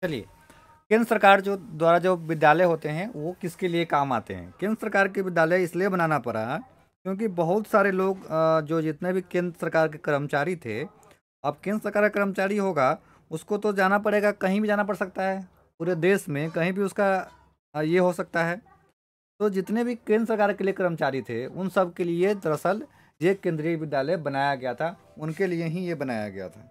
चलिए, केंद्र सरकार जो द्वारा जो विद्यालय होते हैं वो किसके लिए काम आते हैं? केंद्र सरकार के विद्यालय इसलिए बनाना पड़ा क्योंकि बहुत सारे लोग जो जितने भी केंद्र सरकार के कर्मचारी थे, अब केंद्र सरकार का कर्मचारी होगा, उसको तो जाना पड़ेगा, कहीं भी जाना पड़ सकता है, पूरे देश में कहीं भी उसका ये हो सकता है। तो जितने भी केंद्र सरकार के लिए कर्मचारी थे उन सब के लिए दरअसल ये केंद्रीय विद्यालय बनाया गया था, उनके लिए ही ये बनाया गया था।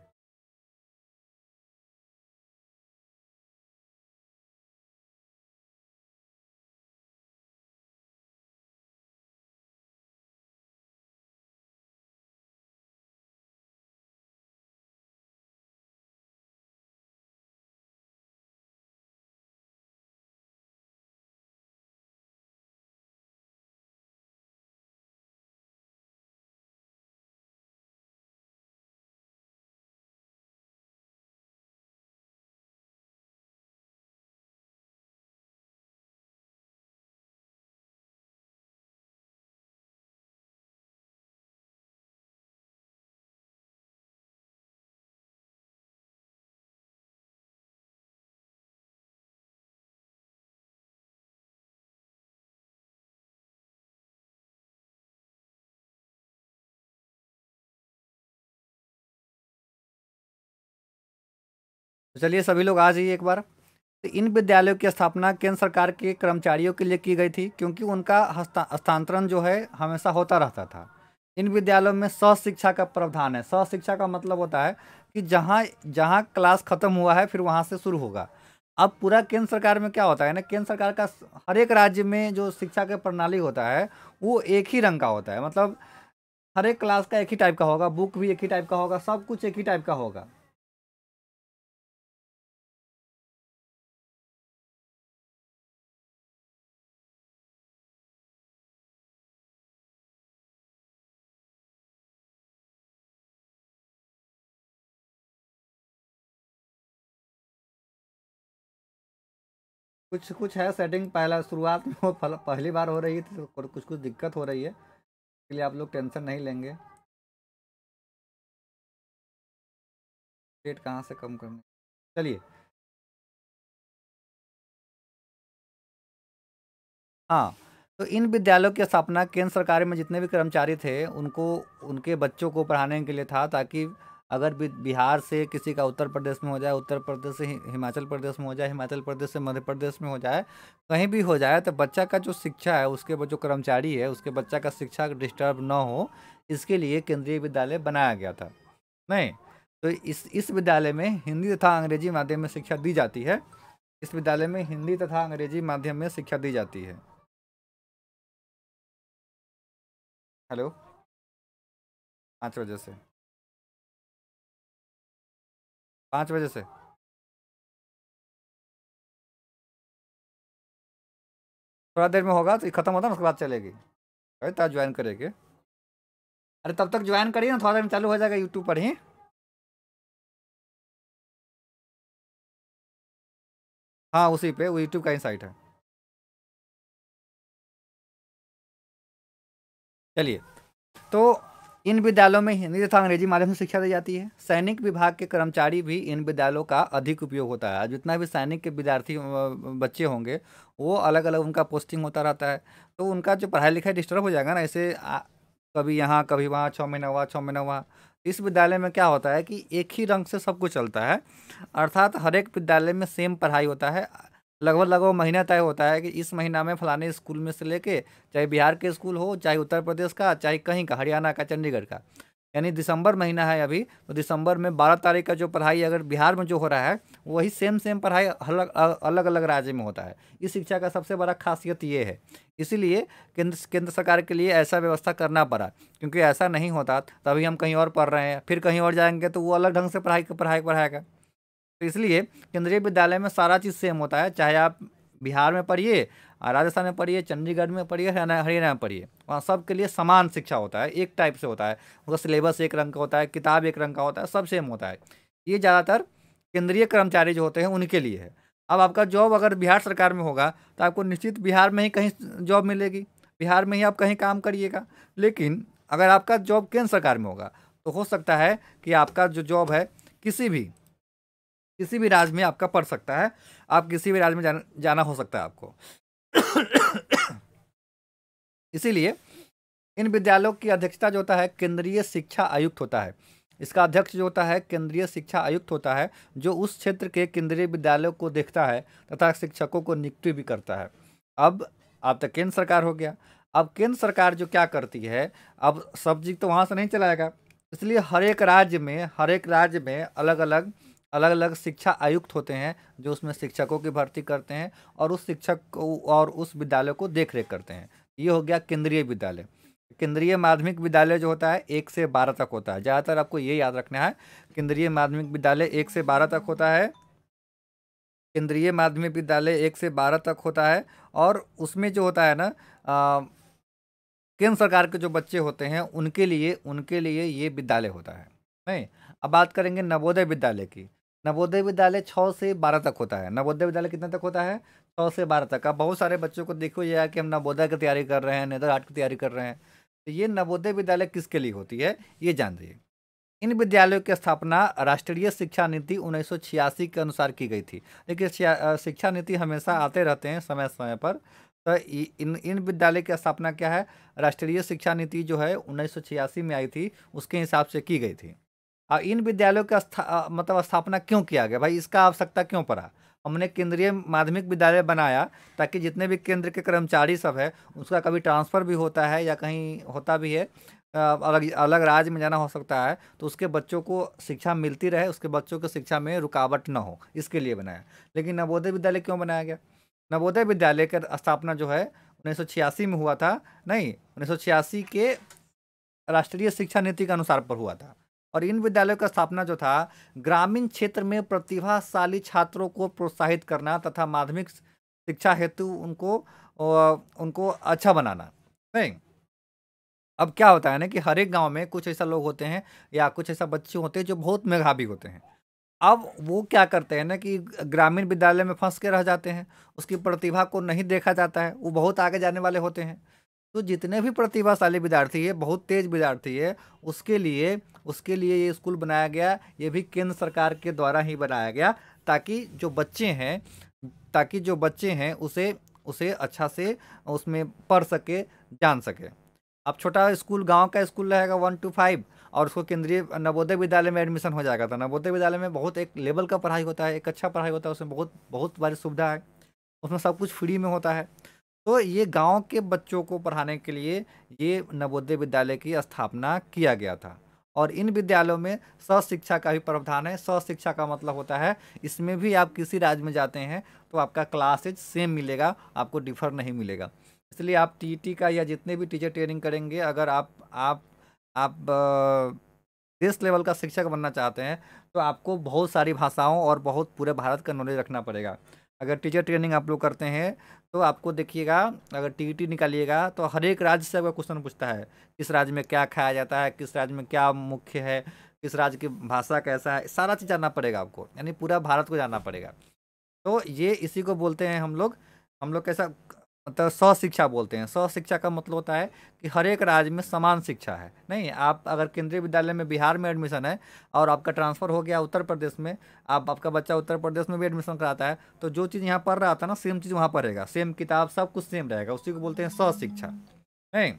तो चलिए सभी लोग आ जाइए एक बार। तो इन विद्यालयों की स्थापना केंद्र सरकार के कर्मचारियों के लिए की गई थी क्योंकि उनका हस्तांतरण जो है हमेशा होता रहता था। इन विद्यालयों में सहशिक्षा का प्रावधान है। सहशिक्षा का मतलब होता है कि जहाँ जहाँ क्लास खत्म हुआ है फिर वहाँ से शुरू होगा। अब पूरा केंद्र सरकार में क्या होता है ना, केंद्र सरकार का हर एक राज्य में जो शिक्षा का प्रणाली होता है वो एक ही रंग का होता है। मतलब हर एक क्लास का एक ही टाइप का होगा, बुक भी एक ही टाइप का होगा, सब कुछ एक ही टाइप का होगा। कुछ कुछ है सेटिंग, पहला शुरुआत में वो पहली बार हो रही थी तो कुछ कुछ दिक्कत हो रही है, इसलिए आप लोग टेंशन नहीं लेंगे। रेट कहाँ से कम करने, चलिए। हाँ, तो इन विद्यालयों की स्थापना केंद्र सरकार में जितने भी कर्मचारी थे उनको उनके बच्चों को पढ़ाने के लिए था, ताकि अगर बिहार से किसी का उत्तर प्रदेश में हो जाए, उत्तर प्रदेश से हिमाचल प्रदेश में हो जाए, हिमाचल प्रदेश से मध्य प्रदेश में हो जाए, कहीं भी हो जाए, तो बच्चा का जो शिक्षा है उसके जो कर्मचारी है उसके बच्चा का शिक्षा डिस्टर्ब ना हो, इसके लिए केंद्रीय विद्यालय बनाया गया था। नहीं, तो इस विद्यालय में हिंदी तथा अंग्रेजी माध्यम में शिक्षा दी जाती है। इस विद्यालय में हिंदी तथा अंग्रेजी माध्यम में शिक्षा दी जाती है। हेलो। 5 बजे से। 5 बजे से। थोड़ा देर में होगा तो खत्म होता है ना, उसके बाद चलेगी। अरे तब ज्वाइन करेंगे। अरे तब तक ज्वाइन करिए ना, थोड़ा देर में चालू हो जाएगा यूट्यूब पर ही। हाँ, उसी पे, वो यूट्यूब का ही साइट है। चलिए, तो इन विद्यालयों में हिंदी तथा अंग्रेजी माध्यम से शिक्षा दी जाती है। सैनिक विभाग के कर्मचारी भी इन विद्यालयों का अधिक उपयोग होता है। जितना भी सैनिक के विद्यार्थी बच्चे होंगे, वो अलग अलग उनका पोस्टिंग होता रहता है, तो उनका जो पढ़ाई लिखाई डिस्टर्ब हो जाएगा ना, ऐसे कभी यहाँ कभी वहाँ, 6 महीना हुआ 6 महीना हुआ। इस विद्यालय में क्या होता है कि एक ही रंग से सब कुछ चलता है, अर्थात हर एक विद्यालय में सेम पढ़ाई होता है। लगभग लगभग महीना तय होता है कि इस महीना में फलाने स्कूल में से लेके, चाहे बिहार के स्कूल हो, चाहे उत्तर प्रदेश का, चाहे कहीं का, हरियाणा का, चंडीगढ़ का, यानी दिसंबर महीना है अभी, तो दिसंबर में 12 तारीख का जो पढ़ाई अगर बिहार में जो हो रहा है, वही सेम सेम पढ़ाई अलग अलग अलग राज्य में होता है। इस शिक्षा का सबसे बड़ा खासियत ये है। इसीलिए केंद्र सरकार के लिए ऐसा व्यवस्था करना पड़ा, क्योंकि ऐसा नहीं होता तभी हम कहीं और पढ़ रहे हैं, फिर कहीं और जाएंगे तो वो अलग ढंग से पढ़ाएगा। तो इसलिए केंद्रीय विद्यालय में सारा चीज़ सेम होता है, चाहे आप बिहार में पढ़िए, राजस्थान में पढ़िए, चंडीगढ़ में पढ़िए, हरियाणा हरियाणा में पढ़िए, वहाँ सब के लिए समान शिक्षा होता है, एक टाइप से होता है। उसका सिलेबस एक रंग का होता है, किताब एक रंग का होता है, सब सेम होता है। ये ज़्यादातर केंद्रीय कर्मचारी जो होते हैं उनके लिए है। अब आपका जॉब अगर बिहार सरकार में होगा तो आपको निश्चित बिहार में ही कहीं जॉब मिलेगी, बिहार में ही आप कहीं काम करिएगा। लेकिन अगर आपका जॉब केंद्र सरकार में होगा तो हो सकता है कि आपका जो जॉब है किसी भी किसी भी राज्य में आपका पड़ सकता है, आप किसी भी राज्य में जाना हो सकता है आपको। इसीलिए इन विद्यालयों की अध्यक्षता जो होता है केंद्रीय शिक्षा आयुक्त होता है। इसका अध्यक्ष जो होता है केंद्रीय शिक्षा आयुक्त होता है, जो उस क्षेत्र के केंद्रीय विद्यालयों को देखता है तथा शिक्षकों को नियुक्त भी करता है। अब तक केंद्र सरकार हो गया। अब केंद्र सरकार जो क्या करती है, अब सब चीज तो वहां से नहीं चलाएगा, इसलिए हर एक राज्य में अलग अलग शिक्षा आयुक्त होते हैं, जो उसमें शिक्षकों की भर्ती करते हैं और उस शिक्षक को और उस विद्यालय को देख रेख करते हैं। ये हो गया केंद्रीय विद्यालय। केंद्रीय माध्यमिक विद्यालय जो होता है 1 से 12 तक होता है, ज़्यादातर आपको ये याद रखना है। केंद्रीय माध्यमिक विद्यालय 1 से 12 तक होता है। केंद्रीय माध्यमिक विद्यालय 1 से 12 तक होता है, और उसमें जो होता है ना, केंद्र सरकार के जो बच्चे होते हैं उनके लिए ये विद्यालय होता है। नहीं, अब बात करेंगे नवोदय विद्यालय की। नवोदय विद्यालय 6 से 12 तक होता है। नवोदय विद्यालय कितने तक होता है? 6 से 12 तक। अब बहुत सारे बच्चों को देखो ये है कि हम नवोदय की तैयारी कर रहे हैं, नेदरहाट की तैयारी कर रहे हैं, तो ये नवोदय विद्यालय किसके लिए होती है ये जान लीजिए। इन विद्यालयों की स्थापना राष्ट्रीय शिक्षा नीति 1986 के अनुसार की गई थी। देखिए शिक्षा नीति हमेशा आते रहते हैं समय समय पर, तो इन इन विद्यालय की स्थापना क्या है, राष्ट्रीय शिक्षा नीति जो है 1986 में आई थी, उसके हिसाब से की गई थी। और इन विद्यालयों का मतलब स्थापना क्यों किया गया भाई, इसका आवश्यकता क्यों पड़ा? हमने केंद्रीय माध्यमिक विद्यालय बनाया ताकि जितने भी केंद्र के कर्मचारी सब है उसका कभी ट्रांसफ़र भी होता है या कहीं होता भी है, अलग अलग राज्य में जाना हो सकता है, तो उसके बच्चों को शिक्षा मिलती रहे, उसके बच्चों की शिक्षा में रुकावट न हो, इसके लिए बनाया। लेकिन नवोदय विद्यालय क्यों बनाया गया? नवोदय विद्यालय का स्थापना जो है 1986 में हुआ था। नहीं, 1986 के राष्ट्रीय शिक्षा नीति के अनुसार पर हुआ था। और इन विद्यालयों का स्थापना जो था ग्रामीण क्षेत्र में प्रतिभाशाली छात्रों को प्रोत्साहित करना तथा माध्यमिक शिक्षा हेतु उनको अच्छा बनाना। नहीं, अब क्या होता है ना कि हर एक गांव में कुछ ऐसा लोग होते हैं या कुछ ऐसा बच्चे होते हैं जो बहुत मेधावी होते हैं। अब वो क्या करते हैं ना कि ग्रामीण विद्यालय में फंस के रह जाते हैं, उसकी प्रतिभा को नहीं देखा जाता है, वो बहुत आगे जाने वाले होते हैं। तो जितने भी प्रतिभाशाली विद्यार्थी है, बहुत तेज विद्यार्थी है, उसके लिए ये स्कूल बनाया गया। ये भी केंद्र सरकार के द्वारा ही बनाया गया ताकि जो बच्चे हैं उसे उसे अच्छा से उसमें पढ़ सके, जान सके। अब छोटा स्कूल, गांव का स्कूल रहेगा 1 to 5, और उसको केंद्रीय नवोदय विद्यालय में एडमिशन हो जाएगा। तो नवोदय विद्यालय में बहुत एक लेवल का पढ़ाई होता है, एक अच्छा पढ़ाई होता है, उसमें बहुत बहुत सारी सुविधा है, उसमें सब कुछ फ्री में होता है। तो ये गांव के बच्चों को पढ़ाने के लिए ये नवोदय विद्यालय की स्थापना किया गया था। और इन विद्यालयों में सहशिक्षा का भी प्रावधान है। सहशिक्षा का मतलब होता है इसमें भी आप किसी राज्य में जाते हैं तो आपका क्लासेज सेम मिलेगा, आपको डिफर नहीं मिलेगा। इसलिए आप टीईटी का या जितने भी टीचर ट्रेनिंग करेंगे, अगर आप देश लेवल का शिक्षक बनना चाहते हैं तो आपको बहुत सारी भाषाओं और बहुत पूरे भारत का नॉलेज रखना पड़ेगा। अगर टीचर ट्रेनिंग आप लोग करते हैं तो आपको देखिएगा, अगर टीईटी निकालिएगा तो हर एक राज्य से आपका क्वेश्चन पूछता है, किस राज्य में क्या खाया जाता है, किस राज्य में क्या मुख्य है, किस राज्य की भाषा कैसा है, सारा चीज़ जानना पड़ेगा आपको, यानी पूरा भारत को जानना पड़ेगा। तो ये इसी को बोलते हैं हम लोग कैसा, मतलब सहशिक्षा बोलते हैं। सहशिक्षा का मतलब होता है कि हर एक राज्य में समान शिक्षा है। नहीं, आप अगर केंद्रीय विद्यालय में बिहार में एडमिशन है और आपका ट्रांसफ़र हो गया उत्तर प्रदेश में, आपका बच्चा उत्तर प्रदेश में भी एडमिशन कराता है, तो जो चीज़ यहाँ पढ़ रहा था ना सेम चीज़ वहाँ पढ़ेगा, सेम किताब सब कुछ सेम रहेगा, उसी को बोलते हैं सहशिक्षा। नहीं,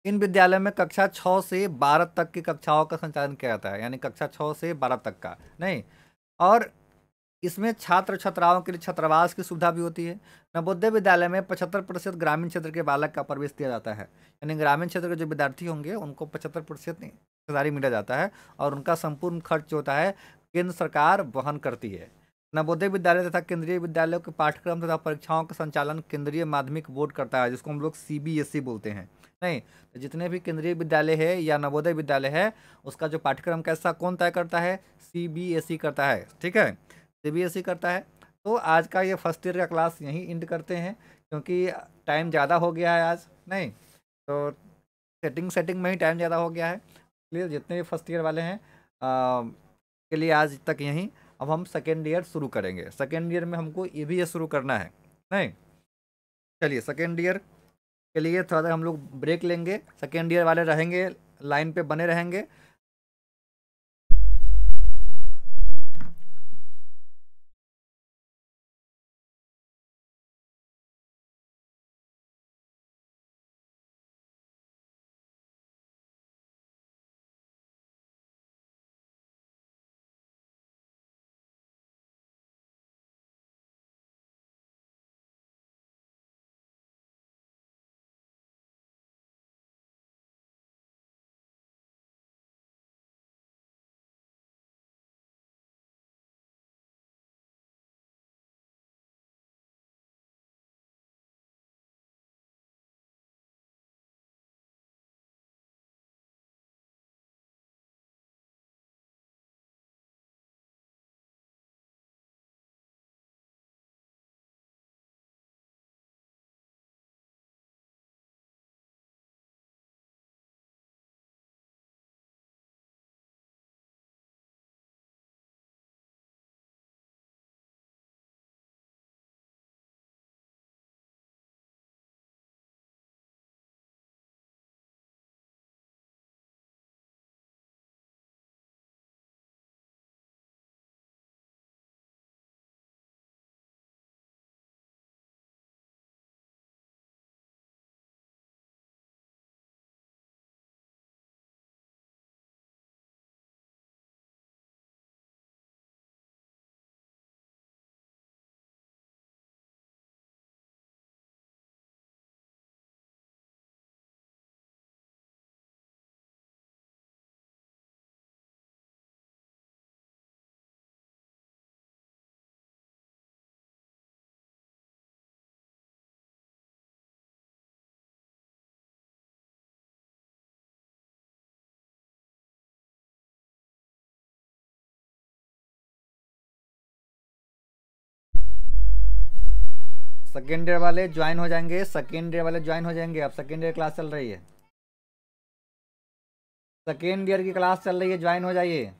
इन विद्यालय में कक्षा 6 से 12 तक की कक्षाओं का संचालन किया जाता है, यानी कक्षा 6 से 12 तक का। नहीं, और इसमें छात्र छात्राओं के लिए छात्रावास की सुविधा भी होती है। नवोदय विद्यालय में 75% ग्रामीण क्षेत्र के बालक का प्रवेश दिया जाता है, यानी ग्रामीण क्षेत्र के जो विद्यार्थी होंगे उनको 75% हिस्सेदारी मिला जाता है, और उनका संपूर्ण खर्च जो होता है केंद्र सरकार वहन करती है। नवोदय विद्यालय तथा केंद्रीय विद्यालयों के पाठ्यक्रम तथा परीक्षाओं का संचालन केंद्रीय माध्यमिक बोर्ड करता है, जिसको हम लोग सीबीएसई बोलते हैं। नहीं, तो जितने भी केंद्रीय विद्यालय है या नवोदय विद्यालय है उसका जो पाठ्यक्रम कैसा कौन तय करता है, सीबीएसई करता है। ठीक है, सीबीएसई करता है। तो आज का ये फर्स्ट ईयर का क्लास यहीं एंड करते हैं, क्योंकि टाइम ज़्यादा हो गया है आज। नहीं, तो सेटिंग में ही टाइम ज़्यादा हो गया है, इसलिए जितने भी फर्स्ट ईयर वाले हैं के लिए आज तक यहीं। अब हम सेकेंड ईयर शुरू करेंगे। सेकेंड ईयर में हमको ईवीएस शुरू करना है। नहीं, चलिए सेकेंड ईयर के लिए थोड़ा सा हम लोग ब्रेक लेंगे। सेकेंड ईयर वाले रहेंगे, लाइन पे बने रहेंगे। सेकेंड ईयर वाले ज्वाइन हो जाएंगे, सेकेंड ईयर वाले ज्वाइन हो जाएंगे। अब सेकेंड ईयर क्लास चल रही है, सेकेंड ईयर की क्लास चल रही है, ज्वाइन हो जाइए।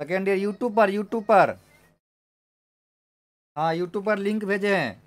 सेकेंड ईयर यूट्यूब पर, यूट्यूब पर, हाँ यूट्यूब पर लिंक भेजे हैं।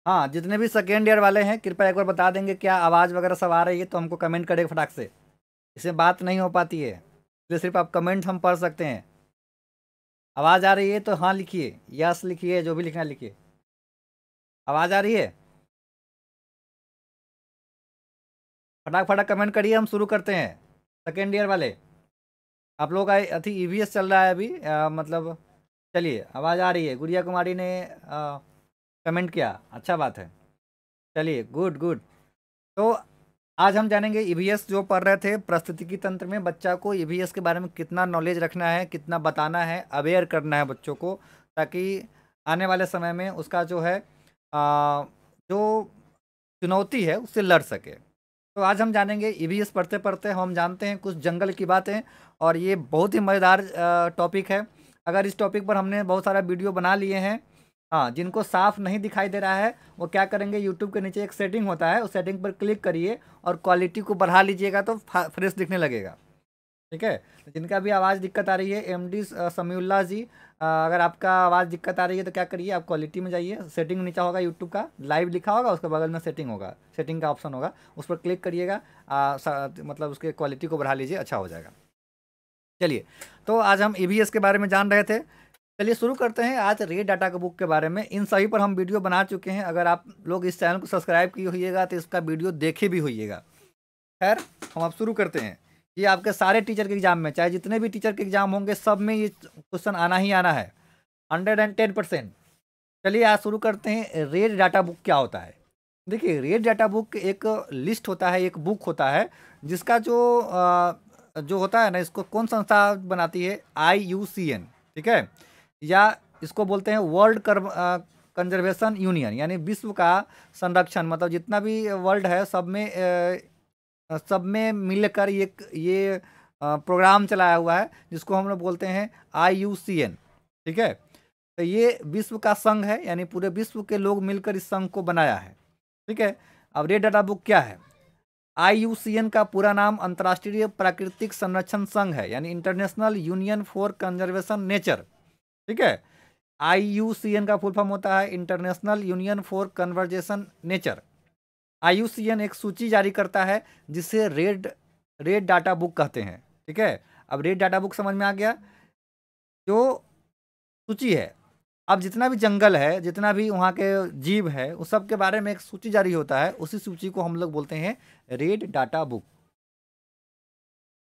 हाँ, जितने भी सेकेंड ईयर वाले हैं कृपया एक बार बता देंगे क्या आवाज़ वगैरह सब आ रही है, तो हमको कमेंट करें फटाक से। इसमें बात नहीं हो पाती है, इसलिए सिर्फ आप कमेंट हम पढ़ सकते हैं। आवाज़ आ रही है तो हाँ लिखिए, यस लिखिए, जो भी लिखना है लिखिए। आवाज़ आ रही है, फटाक फटाक कमेंट करिए, हम शुरू करते हैं। सेकेंड ईयर वाले, आप लोग का अथी ईवीएस चल रहा है अभी, मतलब चलिए आवाज़ आ रही है। गुड़िया कुमारी ने कमेंट किया, अच्छा बात है, चलिए गुड गुड। तो आज हम जानेंगे ईवीएस जो पढ़ रहे थे, पारिस्थितिकी तंत्र में बच्चा को ईवीएस के बारे में कितना नॉलेज रखना है, कितना बताना है, अवेयर करना है बच्चों को, ताकि आने वाले समय में उसका जो है जो चुनौती है उससे लड़ सके। तो आज हम जानेंगे ईवीएस पढ़ते पढ़ते हम जानते हैं कुछ जंगल की बातें, और ये बहुत ही मज़ेदार टॉपिक है। अगर इस टॉपिक पर हमने बहुत सारा वीडियो बना लिए हैं, हाँ, जिनको साफ नहीं दिखाई दे रहा है वो क्या करेंगे, यूट्यूब के नीचे एक सेटिंग होता है, उस सेटिंग पर क्लिक करिए और क्वालिटी को बढ़ा लीजिएगा तो फ्रेश दिखने लगेगा। ठीक है, तो जिनका भी आवाज़ दिक्कत आ रही है, एमडी समीउल्लाह जी, अगर आपका आवाज़ दिक्कत आ रही है तो क्या करिए, आप क्वालिटी में जाइए, सेटिंग नीचा होगा यूट्यूब का, लाइव लिखा होगा, उसके बगल में सेटिंग होगा, सेटिंग का ऑप्शन होगा, उस पर क्लिक करिएगा, मतलब उसके क्वालिटी को बढ़ा लीजिए, अच्छा हो जाएगा। चलिए, तो आज हम ईवीएस के बारे में जान रहे थे, चलिए शुरू करते हैं आज रेड डाटा का बुक के बारे में। इन सभी पर हम वीडियो बना चुके हैं, अगर आप लोग इस चैनल को सब्सक्राइब किए होइएगा तो इसका वीडियो देखे भी होइएगा। खैर, हम अब शुरू करते हैं। ये आपके सारे टीचर के एग्जाम में, चाहे जितने भी टीचर के एग्जाम होंगे, सब में ये क्वेश्चन आना ही आना है, 110%। चलिए आज शुरू करते हैं। रेड डाटा बुक क्या होता है? देखिए, रेड डाटा बुक एक लिस्ट होता है, एक बुक होता है, जिसका जो होता है ना, इसको कौन संस्था बनाती है? IUCN, ठीक है, या इसको बोलते हैं वर्ल्ड कंजर्वेशन यूनियन, यानी विश्व का संरक्षण, मतलब जितना भी वर्ल्ड है सब में मिलकर ये प्रोग्राम चलाया हुआ है, जिसको हम लोग बोलते हैं IUCN। ठीक है, तो ये विश्व का संघ है, यानी पूरे विश्व के लोग मिलकर इस संघ को बनाया है। ठीक है, अब रेड डाटा बुक क्या है? IUCN का पूरा नाम अंतर्राष्ट्रीय प्राकृतिक संरक्षण संघ है, यानी international union for conservation nature. ठीक है, IUCN का फुल फॉर्म होता है international union for conservation nature. IUCN एक सूची जारी करता है जिसे रेड डाटा बुक कहते हैं। ठीक है, अब रेड डाटा बुक समझ में आ गया, जो सूची है, अब जितना भी जंगल है, जितना भी वहाँ के जीव है, उस सब के बारे में एक सूची जारी होता है, उसी सूची को हम लोग बोलते हैं रेड डाटा बुक।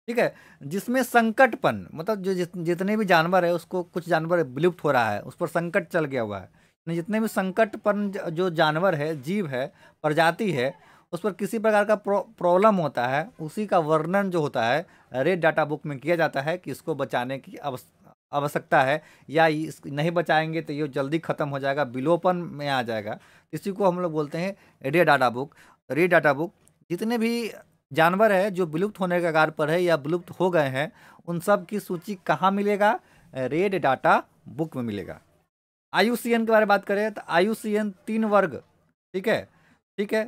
ठीक है, जिसमें संकटपन, मतलब जो जितने भी जानवर है, उसको कुछ जानवर विलुप्त हो रहा है, उस पर संकट चल गया हुआ है, जितने भी संकटपन जो जानवर है, जीव है, प्रजाति है, उस पर किसी प्रकार का प्रॉब्लम होता है, उसी का वर्णन जो होता है रेड डाटा बुक में किया जाता है कि इसको बचाने की आवश्यकता है, या नहीं बचाएंगे तो ये जल्दी ख़त्म हो जाएगा, विलोपन में आ जाएगा। इसी को हम लोग बोलते हैं red data book. Red data book जितने भी जानवर है जो विलुप्त होने के कगार पर है या विलुप्त हो गए हैं, उन सब की सूची कहाँ मिलेगा? रेड डाटा बुक में मिलेगा। IUCN के बारे में बात करें तो IUCN 3 वर्ग, ठीक है, ठीक है,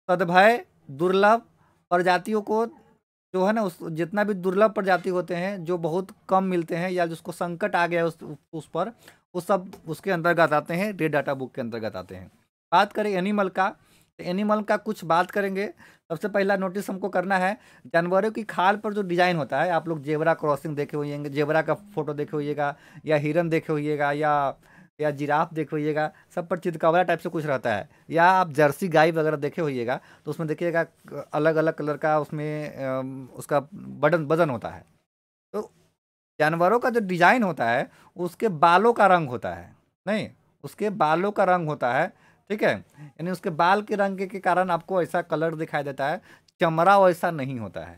सद्भय, दुर्लभ प्रजातियों को, जो है ना, जितना भी दुर्लभ प्रजाति होते हैं जो बहुत कम मिलते हैं या जिसको संकट आ गया उस पर, वो सब उसके अंतर्गत आते हैं, रेड डाटा बुक के अंतर्गत आते हैं। बात करें एनिमल का, तो एनिमल का कुछ बात करेंगे। सबसे पहला नोटिस हमको करना है, जानवरों की खाल पर जो डिज़ाइन होता है, आप लोग जेबरा क्रॉसिंग देखे होइएगा, जेबरा का फोटो देखे होइएगा, या हिरन देखे होइएगा, या जिराफ देखे होइएगा, सब पर चितकबरा टाइप से कुछ रहता है, या आप जर्सी गाय वगैरह देखे होइएगा तो उसमें देखिएगा अलग अलग कलर का उसमें उसका वजन होता है। तो जानवरों का जो डिज़ाइन होता है उसके बालों का रंग होता है, नहीं, उसके बालों का रंग होता है, ठीक है, यानी उसके बाल के रंग के कारण आपको ऐसा कलर दिखाई देता है, चमड़ा वैसा नहीं होता है,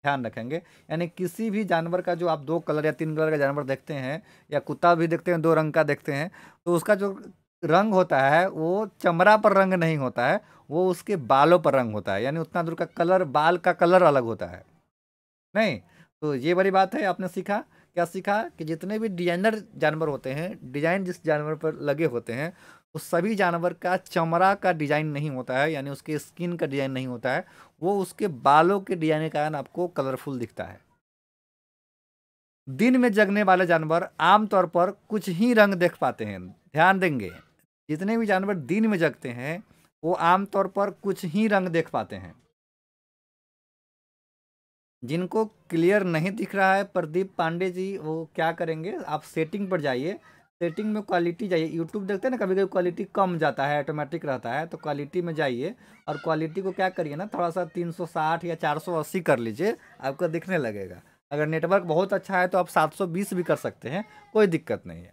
ध्यान रखेंगे। यानी किसी भी जानवर का जो आप 2 कलर या 3 कलर का जानवर देखते हैं, या कुत्ता भी देखते हैं 2 रंग का देखते हैं, तो उसका जो रंग होता है वो चमड़ा पर रंग नहीं होता है, वो उसके बालों पर रंग होता है, यानी उतना दूर का कलर, बाल का कलर अलग होता है। नहीं, तो ये बड़ी बात है, आपने सीखा। क्या सीखा कि जितने भी डिजाइनर जानवर होते हैं, डिजाइन जिस जानवर पर लगे होते हैं, उस सभी जानवर का चमड़ा का डिजाइन नहीं होता है, यानी उसके स्किन का डिजाइन नहीं होता है, वो उसके बालों के डिजाइन के कारण आपको कलरफुल दिखता है। दिन में जगने वाले जानवर आमतौर पर कुछ ही रंग देख पाते हैं, ध्यान देंगे। जितने भी जानवर दिन में जगते हैं वो आमतौर पर कुछ ही रंग देख पाते हैं। जिनको क्लियर नहीं दिख रहा है प्रदीप पांडे जी, वो क्या करेंगे, आप सेटिंग पर जाइए, सेटिंग में क्वालिटी जाइए। यूट्यूब देखते हैं ना, कभी कभी क्वालिटी कम जाता है, ऑटोमेटिक रहता है, तो क्वालिटी में जाइए और क्वालिटी को क्या करिए ना, थोड़ा सा 360 या 480 कर लीजिए, आपको दिखने लगेगा। अगर नेटवर्क बहुत अच्छा है तो आप 720 भी कर सकते हैं, कोई दिक्कत नहीं है।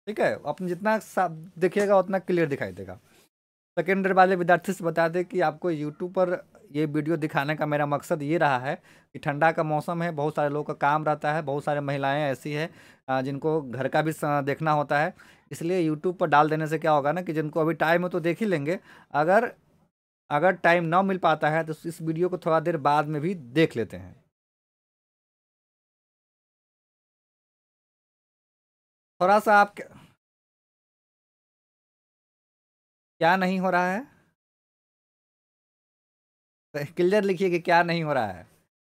ठीक है, अपने जितना देखिएगा उतना क्लियर दिखाई देगा। सेकेंडरी वाले विद्यार्थी से बता दें कि आपको यूट्यूब पर ये वीडियो दिखाने का मेरा मकसद ये रहा है कि ठंडा का मौसम है, बहुत सारे लोगों का काम रहता है, बहुत सारे महिलाएं ऐसी है जिनको घर का भी देखना होता है, इसलिए यूट्यूब पर डाल देने से क्या होगा ना कि जिनको अभी टाइम हो तो देख ही लेंगे, अगर अगर टाइम ना मिल पाता है तो इस वीडियो को थोड़ा देर बाद में भी देख लेते हैं। थोड़ा सा आप क्या नहीं हो रहा है, क्लियर लिखिए कि क्या नहीं हो रहा है।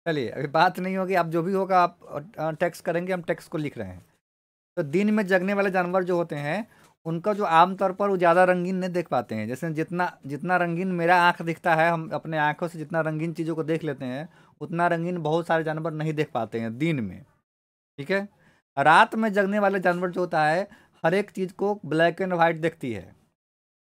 चलिए, अभी बात नहीं होगी, आप जो भी होगा आप टेक्स्ट करेंगे, हम टेक्स्ट को लिख रहे हैं। तो दिन में जगने वाले जानवर जो होते हैं उनका जो आमतौर पर वो ज़्यादा रंगीन नहीं देख पाते हैं। जैसे जितना जितना रंगीन मेरा आँख दिखता है, हम अपने आँखों से जितना रंगीन चीज़ों को देख लेते हैं, उतना रंगीन बहुत सारे जानवर नहीं देख पाते हैं दिन में। ठीक है, रात में जगने वाले जानवर जो होता है, हर एक चीज़ को ब्लैक एंड वाइट देखती है।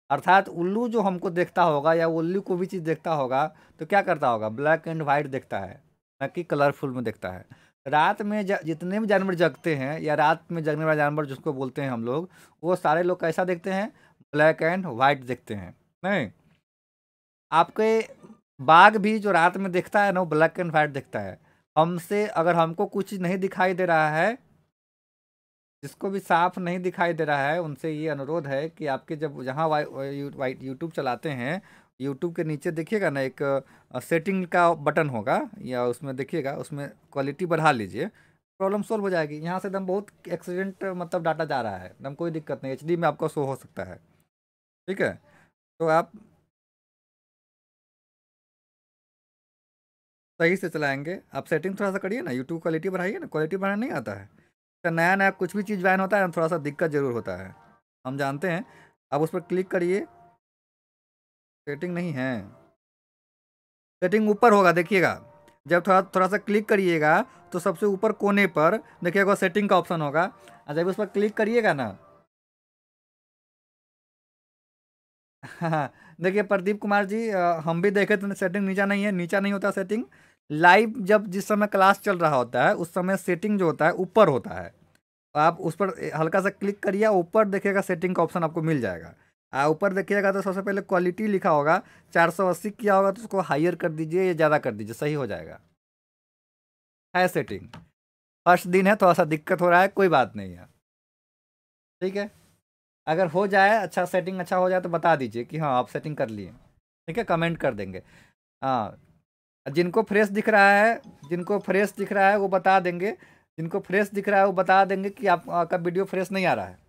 अर्थात उल्लू जो हमको देखता होगा या उल्लू को भी चीज़ देखता होगा तो क्या करता होगा, ब्लैक एंड वाइट देखता है, न कि कलरफुल में देखता है। रात में जितने भी जानवर जगते हैं या रात में जगने वाले जानवर जिसको बोलते हैं हम लोग, वो सारे लोग कैसा देखते हैं, ब्लैक एंड वाइट देखते हैं। नहीं, आपके बाघ भी जो रात में देखता है ना, वो ब्लैक एंड वाइट देखता है। हमसे अगर हमको कुछ नहीं दिखाई दे रहा है, जिसको भी साफ नहीं दिखाई दे रहा है, उनसे ये अनुरोध है कि आपके जब जहाँ वाइट यूट्यूब चलाते हैं, यूट्यूब के नीचे देखिएगा ना एक सेटिंग का बटन होगा, या उसमें देखिएगा, उसमें क्वालिटी बढ़ा लीजिए, प्रॉब्लम सोल्व हो जाएगी। यहाँ से एकदम बहुत एक्सीडेंट मतलब डाटा जा रहा है, एकदम कोई दिक्कत नहीं, एचडी में आपका शो हो सकता है। ठीक है, तो आप सही से चलाएंगे। आप सेटिंग थोड़ा सा करिए ना, यूट्यूब क्वालिटी बढ़ाइए ना, क्वालिटी बढ़ाना नहीं आता है। तो नया नया कुछ भी चीज़ बैन होता है, थोड़ा सा दिक्कत जरूर होता है, हम जानते हैं। आप उस पर क्लिक करिए, सेटिंग नहीं है, सेटिंग ऊपर होगा, देखिएगा। जब थोड़ा थोड़ा सा क्लिक करिएगा तो सबसे ऊपर कोने पर देखिएगा सेटिंग का ऑप्शन होगा, और जब उस पर क्लिक करिएगा ना, हाँ, देखिए प्रदीप कुमार जी, हम भी देखे तो सेटिंग नीचा नहीं है, नीचा नहीं होता सेटिंग। लाइव जब जिस समय क्लास चल रहा होता है उस समय सेटिंग जो होता है ऊपर होता है, आप उस पर हल्का सा क्लिक करिए, ऊपर देखिएगा सेटिंग का ऑप्शन आपको मिल जाएगा। ऊपर देखिएगा तो सबसे पहले क्वालिटी लिखा होगा, 480 किया होगा तो उसको हायर कर दीजिए या ज़्यादा कर दीजिए, सही हो जाएगा। है सेटिंग, फर्स्ट दिन है, थोड़ा सा दिक्कत हो रहा है, कोई बात नहीं है। ठीक है, अगर हो जाए, अच्छा सेटिंग अच्छा हो जाए तो बता दीजिए कि हाँ आप सेटिंग कर लिए। ठीक है, कमेंट कर देंगे। हाँ, जिनको फ्रेश दिख रहा है, जिनको फ्रेश दिख रहा है वो बता देंगे, जिनको फ्रेश दिख रहा है वो बता देंगे कि आपका वीडियो फ्रेश नहीं आ रहा है।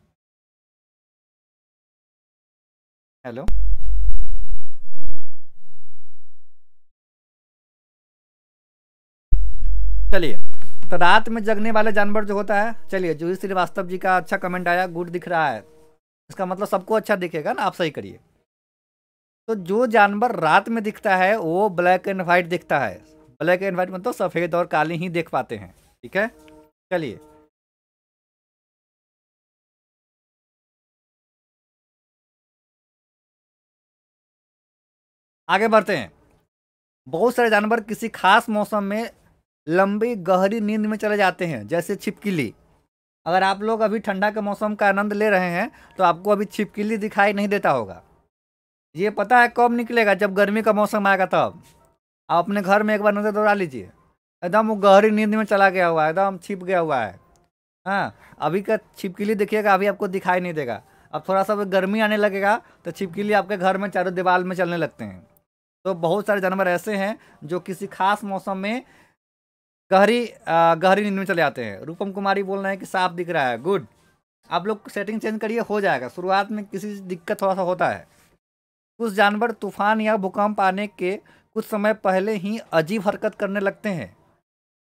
हेलो, चलिए, तो रात में जगने वाले जानवर जो होता है, चलिए जूही श्रीवास्तव जी का अच्छा कमेंट आया, गुड दिख रहा है, इसका मतलब सबको अच्छा दिखेगा ना, आप सही करिए। तो जो जानवर रात में दिखता है वो ब्लैक एंड व्हाइट दिखता है, ब्लैक एंड व्हाइट मतलब सफ़ेद और काली ही देख पाते हैं। ठीक है, चलिए आगे बढ़ते हैं। बहुत सारे जानवर किसी खास मौसम में लंबी गहरी नींद में चले जाते हैं, जैसे छिपकली। अगर आप लोग अभी ठंडा के मौसम का आनंद ले रहे हैं तो आपको अभी छिपकली दिखाई नहीं देता होगा। ये पता है कब निकलेगा, जब गर्मी का मौसम आएगा तब। आप अपने घर में एक बार नजर दौड़ा लीजिए, एकदम वो गहरी नींद में चला गया हुआ है, एकदम छिप गया हुआ है। हाँ, अभी का छिपकली देखिएगा, अभी आपको दिखाई नहीं देगा। अब थोड़ा सा गर्मी आने लगेगा तो छिपकली आपके घर में चारों दीवार में चलने लगते हैं। तो बहुत सारे जानवर ऐसे हैं जो किसी खास मौसम में गहरी नींद में चले जाते हैं। रूपम कुमारी बोल रहे हैं कि साफ दिख रहा है, गुड। आप लोग सेटिंग चेंज करिए, हो जाएगा। शुरुआत में किसी दिक्कत थोड़ा सा होता है। कुछ जानवर तूफान या भूकंप आने के कुछ समय पहले ही अजीब हरकत करने लगते हैं।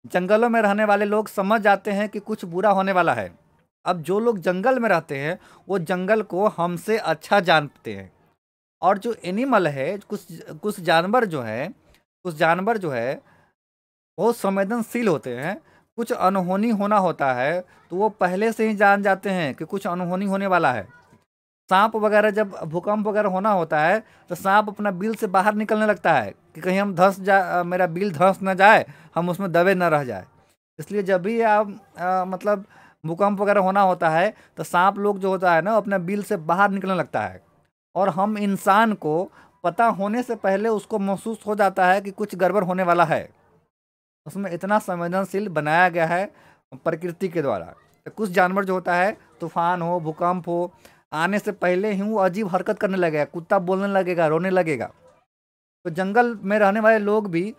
जंगलों में रहने वाले लोग समझ जाते हैं कि कुछ बुरा होने वाला है। अब जो लोग जंगल में रहते हैं वो जंगल को हमसे अच्छा जानते हैं। और जो एनिमल है, कुछ कुछ जानवर जो है, कुछ जानवर जो है बहुत संवेदनशील होते हैं। कुछ अनहोनी होना होता है तो वो पहले से ही जान जाते हैं कि कुछ अनहोनी होने वाला है। सांप वगैरह, जब भूकंप वगैरह होना होता है तो सांप अपना बिल से बाहर निकलने लगता है कि कहीं हम मेरा बिल धंस ना जाए, हम उसमें दबे न रह जाए। इसलिए जब भी आप मतलब भूकंप वगैरह होना होता है तो सांप लोग जो होता है ना, अपना बिल से बाहर निकलने लगता है। और हम इंसान को पता होने से पहले उसको महसूस हो जाता है कि कुछ गड़बड़ होने वाला है। उसमें इतना संवेदनशील बनाया गया है प्रकृति के द्वारा। तो कुछ जानवर जो होता है, तूफान हो, भूकंप हो, आने से पहले ही वो अजीब हरकत करने लगेगा, कुत्ता बोलने लगेगा, रोने लगेगा। तो जंगल में रहने वाले लोग भी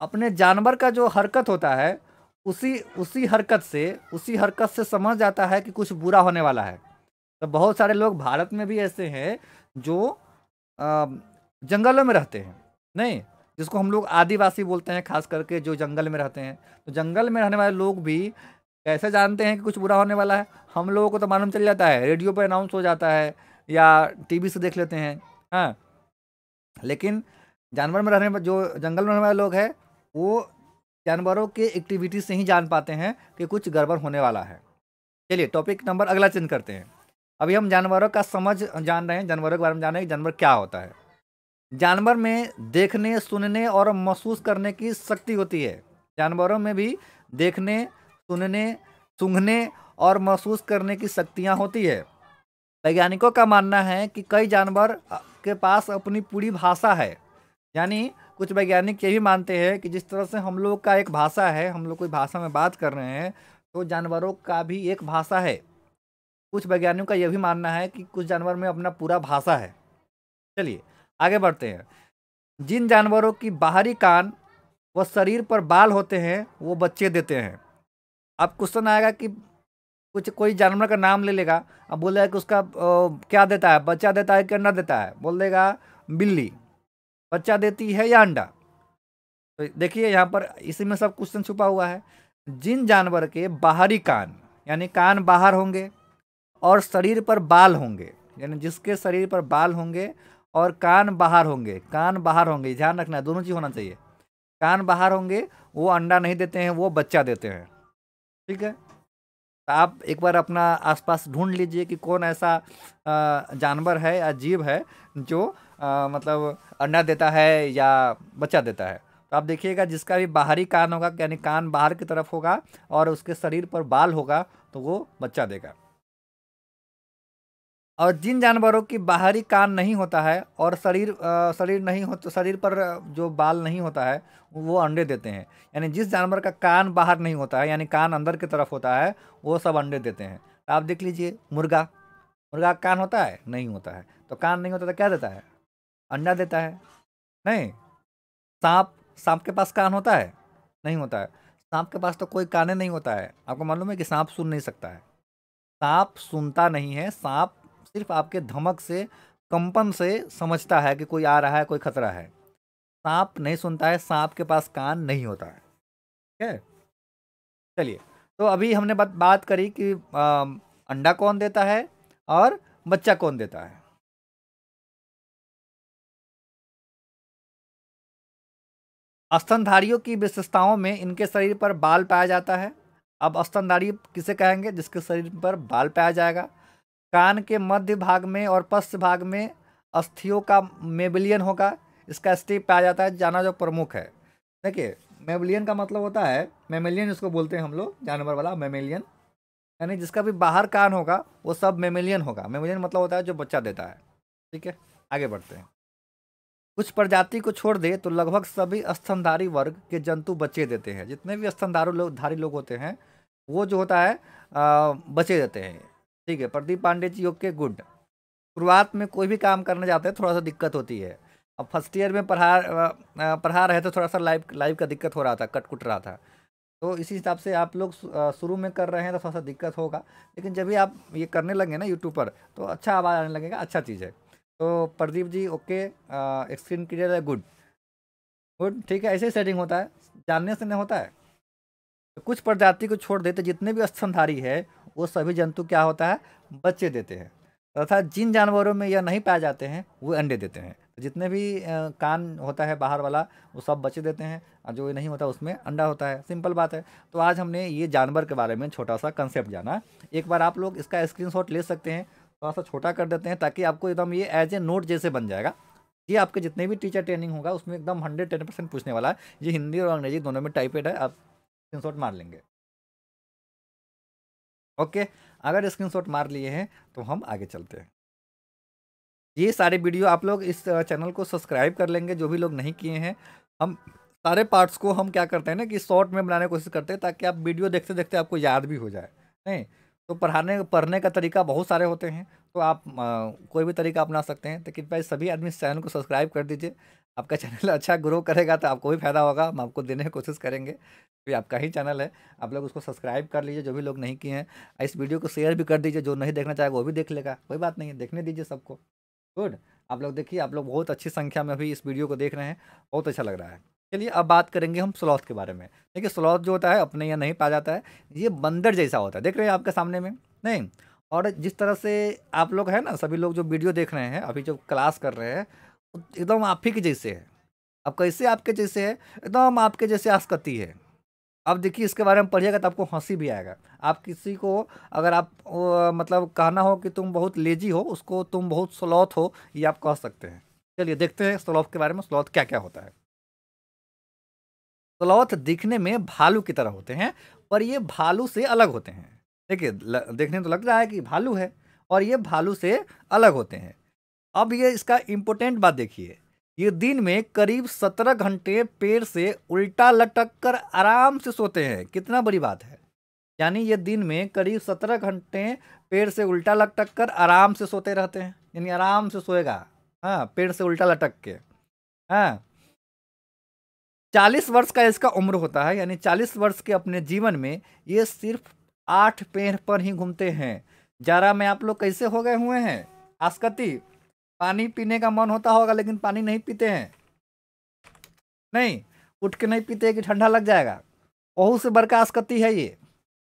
अपने जानवर का जो हरकत होता है, उसी हरकत से समझ जाता है कि कुछ बुरा होने वाला है। तो बहुत सारे लोग भारत में भी ऐसे हैं जो अ, जंगलों में रहते हैं, नहीं, जिसको हम लोग आदिवासी बोलते हैं, खास करके जो जंगल में रहते हैं। तो जंगल में रहने वाले लोग भी कैसे जानते हैं कि कुछ बुरा होने वाला है? हम लोगों को तो मालूम चल जाता है, रेडियो पर अनाउंस हो जाता है या टीवी से देख लेते हैं। हाँ, लेकिन जानवर में रहने, जो जंगल में रहने वाले लोग हैं, वो जानवरों के एक्टिविटी से ही जान पाते हैं कि कुछ गड़बड़ होने वाला है। चलिए टॉपिक नंबर अगला चेंज करते हैं। अभी हम जानवरों का समझ जान रहे हैं, जानवरों के बारे में जान रहे हैं कि जानवर क्या होता है। जानवर में देखने, सुनने और महसूस करने की शक्ति होती है। जानवरों में भी देखने, सुनने, सूंघने और महसूस करने की शक्तियाँ होती है। वैज्ञानिकों का मानना है कि कई जानवर के पास अपनी पूरी भाषा है। यानी कुछ वैज्ञानिक ये भी मानते हैं कि जिस तरह से हम लोग का एक भाषा है, हम लोग कोई भाषा में बात कर रहे हैं, तो जानवरों का भी एक भाषा है। कुछ वैज्ञानिकों का यह भी मानना है कि कुछ जानवर में अपना पूरा भाषा है। चलिए आगे बढ़ते हैं। जिन जानवरों की बाहरी कान व शरीर पर बाल होते हैं वो बच्चे देते हैं। अब क्वेश्चन आएगा कि कुछ कोई जानवर का नाम ले लेगा, अब बोलेगा कि उसका क्या देता है, बच्चा देता है कि अंडा देता है? बोल देगा बिल्ली बच्चा देती है या अंडा। तो देखिए यहाँ पर इसी में सब क्वेश्चन छुपा हुआ है। जिन जानवर के बाहरी कान, यानी कान बाहर होंगे, और शरीर पर बाल होंगे, यानी जिसके शरीर पर बाल होंगे और कान बाहर होंगे, कान बाहर होंगे, ध्यान रखना है, दोनों चीज़ होना चाहिए। कान बाहर होंगे वो अंडा नहीं देते हैं, वो बच्चा देते हैं। ठीक है, तो आप एक बार अपना आसपास ढूंढ लीजिए कि कौन ऐसा जानवर है या जीव है जो मतलब अंडा देता है या बच्चा देता है। तो आप देखिएगा जिसका भी बाहरी कान होगा, यानी कान बाहर की तरफ होगा और उसके शरीर पर बाल होगा, तो वो बच्चा देगा। और जिन जानवरों की बाहरी कान नहीं होता है और शरीर नहीं हो, तो शरीर पर जो बाल नहीं होता है, वो अंडे देते हैं। यानी जिस जानवर का कान बाहर नहीं होता है, यानी कान अंदर की तरफ होता है, वो सब अंडे देते हैं। तो आप देख लीजिए, मुर्गा, मुर्गा का कान होता है? नहीं होता है। तो कान नहीं होता तो क्या देता है? अंडा देता है। नहीं। सांप, सांप के पास कान होता है? नहीं होता है। सांप के पास तो कोई कान नहीं होता है। आपको मालूम है कि सांप सुन नहीं सकता है। सांप सुनता नहीं है, सांप सिर्फ आपके धमक से, कंपन से समझता है कि कोई आ रहा है, कोई खतरा है। सांप नहीं सुनता है, सांप के पास कान नहीं होता है। ठीक है, चलिए। तो अभी हमने बात करी कि अंडा कौन देता है और बच्चा कौन देता है। स्तनधारियों की विशेषताओं में इनके शरीर पर बाल पाया जाता है। अब स्तनधारी किसे कहेंगे? जिसके शरीर पर बाल पाया जाएगा। कान के मध्य भाग में और पश्च भाग में अस्थियों का मेबिलियन होगा। इसका स्टेप पाया जाता है, जाना जो प्रमुख है। देखिए, मेबिलियन का मतलब होता है, मेमेलियन इसको बोलते हैं हम लोग, जानवर वाला मेमेलियन। यानी जिसका भी बाहर कान होगा वो सब मेमेलियन होगा। मेमेलियन मतलब होता है जो बच्चा देता है। ठीक है, आगे बढ़ते हैं। कुछ प्रजाति को छोड़ दे तो लगभग सभी स्तनधारी वर्ग के जंतु बच्चे देते हैं। जितने भी धारी लोग होते हैं वो जो होता है बच्चे देते हैं। ठीक है, प्रदीप पांडे जी ओके गुड। शुरुआत में कोई भी काम करने जाते हैं थोड़ा सा दिक्कत होती है। अब फर्स्ट ईयर में पढ़ा रहे तो थोड़ा सा लाइव लाइव का दिक्कत हो रहा था, कट कुट रहा था। तो इसी हिसाब से आप लोग शुरू में कर रहे हैं तो थोड़ा सा दिक्कत होगा, लेकिन जब भी आप ये करने लगे ना यूट्यूब पर तो अच्छा आवाज़ आने लगेगा, अच्छा चीज़ है। तो Pradeep ji okay, screen clear है, गुड गुड। ठीक है, ऐसे ही सेटिंग होता है, जानने से नहीं होता है। तो कुछ प्रजाति को छोड़ देते जितने भी स्तनधारी है वो सभी जंतु क्या होता है, बच्चे देते हैं। तथा जिन जानवरों में यह नहीं पाए जाते हैं वो अंडे देते हैं। तो जितने भी कान होता है बाहर वाला वो सब बच्चे देते हैं, और जो नहीं होता उसमें अंडा होता है। सिंपल बात है। तो आज हमने ये जानवर के बारे में छोटा सा कंसेप्ट जाना। एक बार आप लोग इसका स्क्रीनशॉट ले सकते हैं, थोड़ा सा छोटा कर देते हैं ताकि आपको एकदम ये एज ए नोट जैसे बन जाएगा। ये आपके जितने भी टीचर ट्रेनिंग होगा उसमें एकदम 110% पूछने वाला है। ये हिंदी और अंग्रेजी दोनों में टाइपेड है, आप स्क्रीनशॉट मार लेंगे। ओके, अगर स्क्रीनशॉट मार लिए हैं तो हम आगे चलते हैं। ये सारे वीडियो आप लोग इस चैनल को सब्सक्राइब कर लेंगे जो भी लोग नहीं किए हैं। हम सारे पार्ट्स को हम क्या करते हैं ना कि शॉर्ट में बनाने की कोशिश करते हैं ताकि आप वीडियो देखते देखते आपको याद भी हो जाए। नहीं तो पढ़ने का तरीका बहुत सारे होते हैं, तो आप कोई भी तरीका अपना सकते हैं। तो कृपया सभी आदमी इस चैनल को सब्सक्राइब कर दीजिए। आपका चैनल अच्छा ग्रो करेगा तो आपको भी फायदा होगा, हम आपको देने की कोशिश करेंगे। तो ये आपका ही चैनल है, आप लोग उसको सब्सक्राइब कर लीजिए जो भी लोग नहीं किए हैं। इस वीडियो को शेयर भी कर दीजिए, जो नहीं देखना चाहेगा वो भी देख लेगा, कोई बात नहीं है, देखने दीजिए सबको। गुड, आप लोग देखिए, आप लोग बहुत अच्छी संख्या में अभी इस वीडियो को देख रहे हैं, बहुत अच्छा लग रहा है। चलिए अब बात करेंगे हम स्लॉथ के बारे में। देखिए स्लॉथ जो होता है अपने यहाँ नहीं पाया जाता है, ये बंदर जैसा होता है, देख रहे हैं आपके सामने में। नहीं, और जिस तरह से आप लोग हैं ना, सभी लोग जो वीडियो देख रहे हैं अभी जो क्लास कर रहे हैं एकदम आप ही के जैसे है। अब कैसे आपके जैसे है, एकदम आपके जैसे आस्कती है। अब देखिए इसके बारे में पढ़िएगा तो आपको हंसी भी आएगा। आप किसी को अगर आप मतलब कहना हो कि तुम बहुत लेजी हो, उसको तुम बहुत स्लॉथ हो, ये आप कह सकते हैं। चलिए देखते हैं स्लॉथ के बारे में, स्लॉथ क्या क्या होता है। स्लॉथ दिखने में भालू की तरह होते हैं पर ये भालू से अलग होते हैं। देखिए देखने तो लग रहा है कि भालू है और ये भालू से अलग होते हैं। अब ये इसका इम्पोर्टेंट बात देखिए, ये दिन में करीब 17 घंटे पेड़ से उल्टा लटक कर आराम से सोते हैं। कितना बड़ी बात है, यानी ये दिन में करीब 17 घंटे पेड़ से उल्टा लटक कर आराम से सोते रहते हैं, यानी आराम से सोएगा। हाँ, पेड़ से उल्टा लटक के। हाँ, 40 वर्ष का इसका उम्र होता है, यानी 40 वर्ष के अपने जीवन में ये सिर्फ 8 पेड़ पर ही घूमते हैं। जरा में आप लोग कैसे हो गए हुए हैं आस्कती, पानी पीने का मन होता होगा लेकिन पानी नहीं पीते हैं। नहीं, उठ के नहीं पीते कि ठंडा लग जाएगा, बहुत से बड़का आस्कती है ये।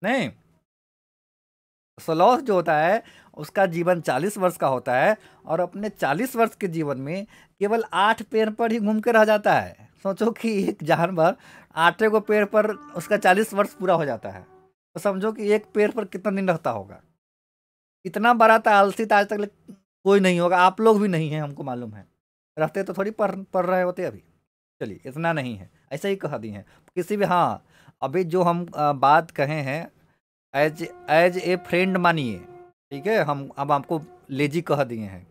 नहीं, स्लॉथ जो होता है उसका जीवन 40 वर्ष का होता है और अपने 40 वर्ष के जीवन में केवल 8 पेड़ पर ही घूम के रह जाता है। सोचो कि एक जानवर 8 को पेड़ पर उसका 40 वर्ष पूरा हो जाता है, तो समझो कि एक पेड़ पर कितना दिन रहता होगा। इतना बड़ा था आलसी आज तक कोई नहीं होगा, आप लोग भी नहीं हैं, हमको मालूम है। रहते तो थोड़ी पढ़ रहे होते अभी। चलिए इतना नहीं है, ऐसे ही कह दी हैं किसी भी। हाँ, अभी जो हम बात कहे हैं एज ए फ्रेंड मानिए, ठीक है। हम अब आपको लेजी कह दिए हैं,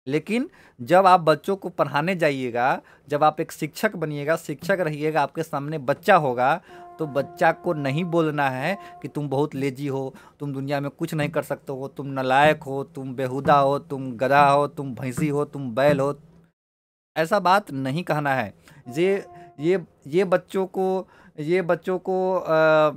लेकिन जब आप बच्चों को पढ़ाने जाइएगा, जब आप एक शिक्षक बनिएगा, शिक्षक रहिएगा, आपके सामने बच्चा होगा, तो बच्चा को नहीं बोलना है कि तुम बहुत लेजी हो, तुम दुनिया में कुछ नहीं कर सकते हो, तुम नालायक हो, तुम बेहुदा हो, तुम गधा हो, तुम भैंसी हो, तुम बैल हो। ऐसा बात नहीं कहना है। ये ये बच्चों को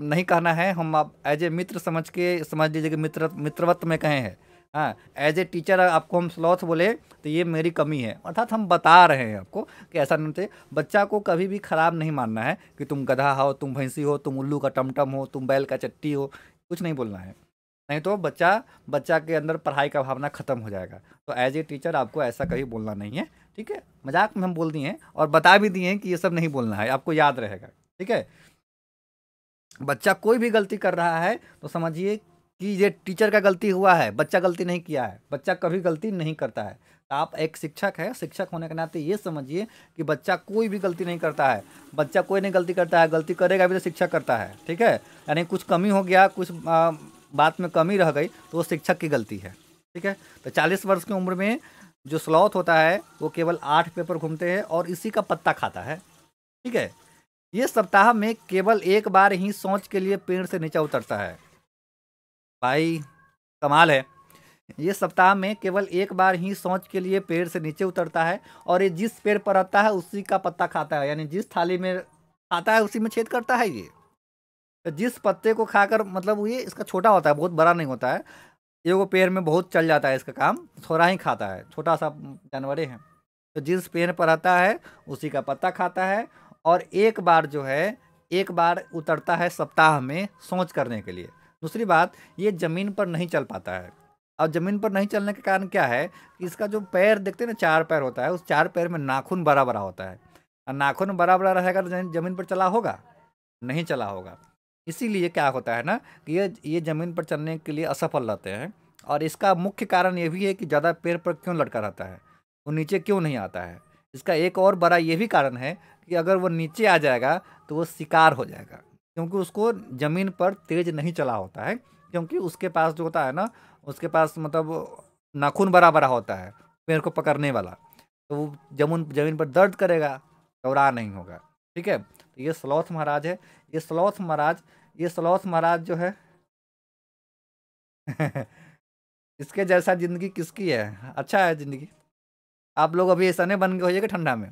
नहीं कहना है। हम आप एज ए मित्र समझ लीजिए कि मित्रवत में कहे हैं। हाँ, एज ए टीचर आपको हम स्लॉथ बोले तो ये मेरी कमी है, अर्थात हम बता रहे हैं आपको कि ऐसा नहीं चाहिए। बच्चा को कभी भी खराब नहीं मानना है कि तुम गधा हो, तुम भैंसी हो, तुम उल्लू का टमटम हो, तुम बैल का चट्टी हो, कुछ नहीं बोलना है। नहीं तो बच्चा के अंदर पढ़ाई का भावना खत्म हो जाएगा। तो एज ए टीचर आपको ऐसा कभी बोलना नहीं है, ठीक है। मजाक में हम बोल दिए हैं और बता भी दिए हैं कि ये सब नहीं बोलना है, आपको याद रहेगा, ठीक है। बच्चा कोई भी गलती कर रहा है तो समझिए कि ये टीचर का गलती हुआ है, बच्चा गलती नहीं किया है। बच्चा कभी गलती नहीं करता है। तो आप एक शिक्षक है, शिक्षक होने के नाते ये समझिए कि बच्चा कोई भी गलती नहीं करता है। बच्चा कोई नहीं गलती करता है, गलती करेगा भी तो शिक्षक करता है, ठीक है। यानी कुछ कमी हो गया, कुछ बात में कमी रह गई तो वो शिक्षक की गलती है। ठीक है, तो 40 वर्ष की उम्र में जो स्लॉथ होता है वो केवल 8 पेपर घूमते हैं और इसी का पत्ता खाता है। ठीक है, ये सप्ताह में केवल एक बार ही सोच के लिए पेड़ से नीचे उतरता है। भाई कमाल है, ये सप्ताह में केवल एक बार ही सोच के लिए पेड़ से नीचे उतरता है और ये जिस पेड़ पर रहता है उसी का पत्ता खाता है, यानी जिस थाली में खाता है उसी में छेद करता है। ये तो जिस पत्ते को खाकर, मतलब ये इसका छोटा होता है, बहुत बड़ा नहीं होता है, ये वो पेड़ में बहुत चल जाता है, इसका काम थोड़ा ही खाता है, छोटा सा जानवर है। तो जिस पेड़ पर रहता है उसी का पत्ता खाता है और एक बार जो है, एक बार उतरता है सप्ताह में सोच करने के लिए। दूसरी बात, ये ज़मीन पर नहीं चल पाता है। और ज़मीन पर नहीं चलने के कारण क्या है कि इसका जो पैर देखते हैं ना, 4 पैर होता है, उस 4 पैर में नाखून बड़ा बड़ा होता है, और नाखून बड़ा बड़ा रहेगा तो ज़मीन पर चला होगा, नहीं चला होगा। इसीलिए क्या होता है ना कि ये ज़मीन पर चलने के लिए असफल रहते हैं। और इसका मुख्य कारण ये भी है कि ज़्यादा पेड़ पर क्यों लटका रहता है, वो नीचे क्यों नहीं आता है। इसका एक और बड़ा ये भी कारण है कि अगर वो नीचे आ जाएगा तो वो शिकार हो जाएगा, क्योंकि उसको ज़मीन पर तेज़ नहीं चला होता है, क्योंकि उसके पास जो होता है ना, उसके पास मतलब नाखून बड़ा बड़ा होता है पेड़ को पकड़ने वाला, तो वो ज़मीन पर दर्द करेगा, दौड़ा नहीं होगा। ठीक है, तो ये स्लॉथ महाराज है। ये स्लॉथ महाराज जो है इसके जैसा जिंदगी किसकी है, अच्छा है जिंदगी। आप लोग अभी ऐसा नहीं बन के होइएगा, ठंडा में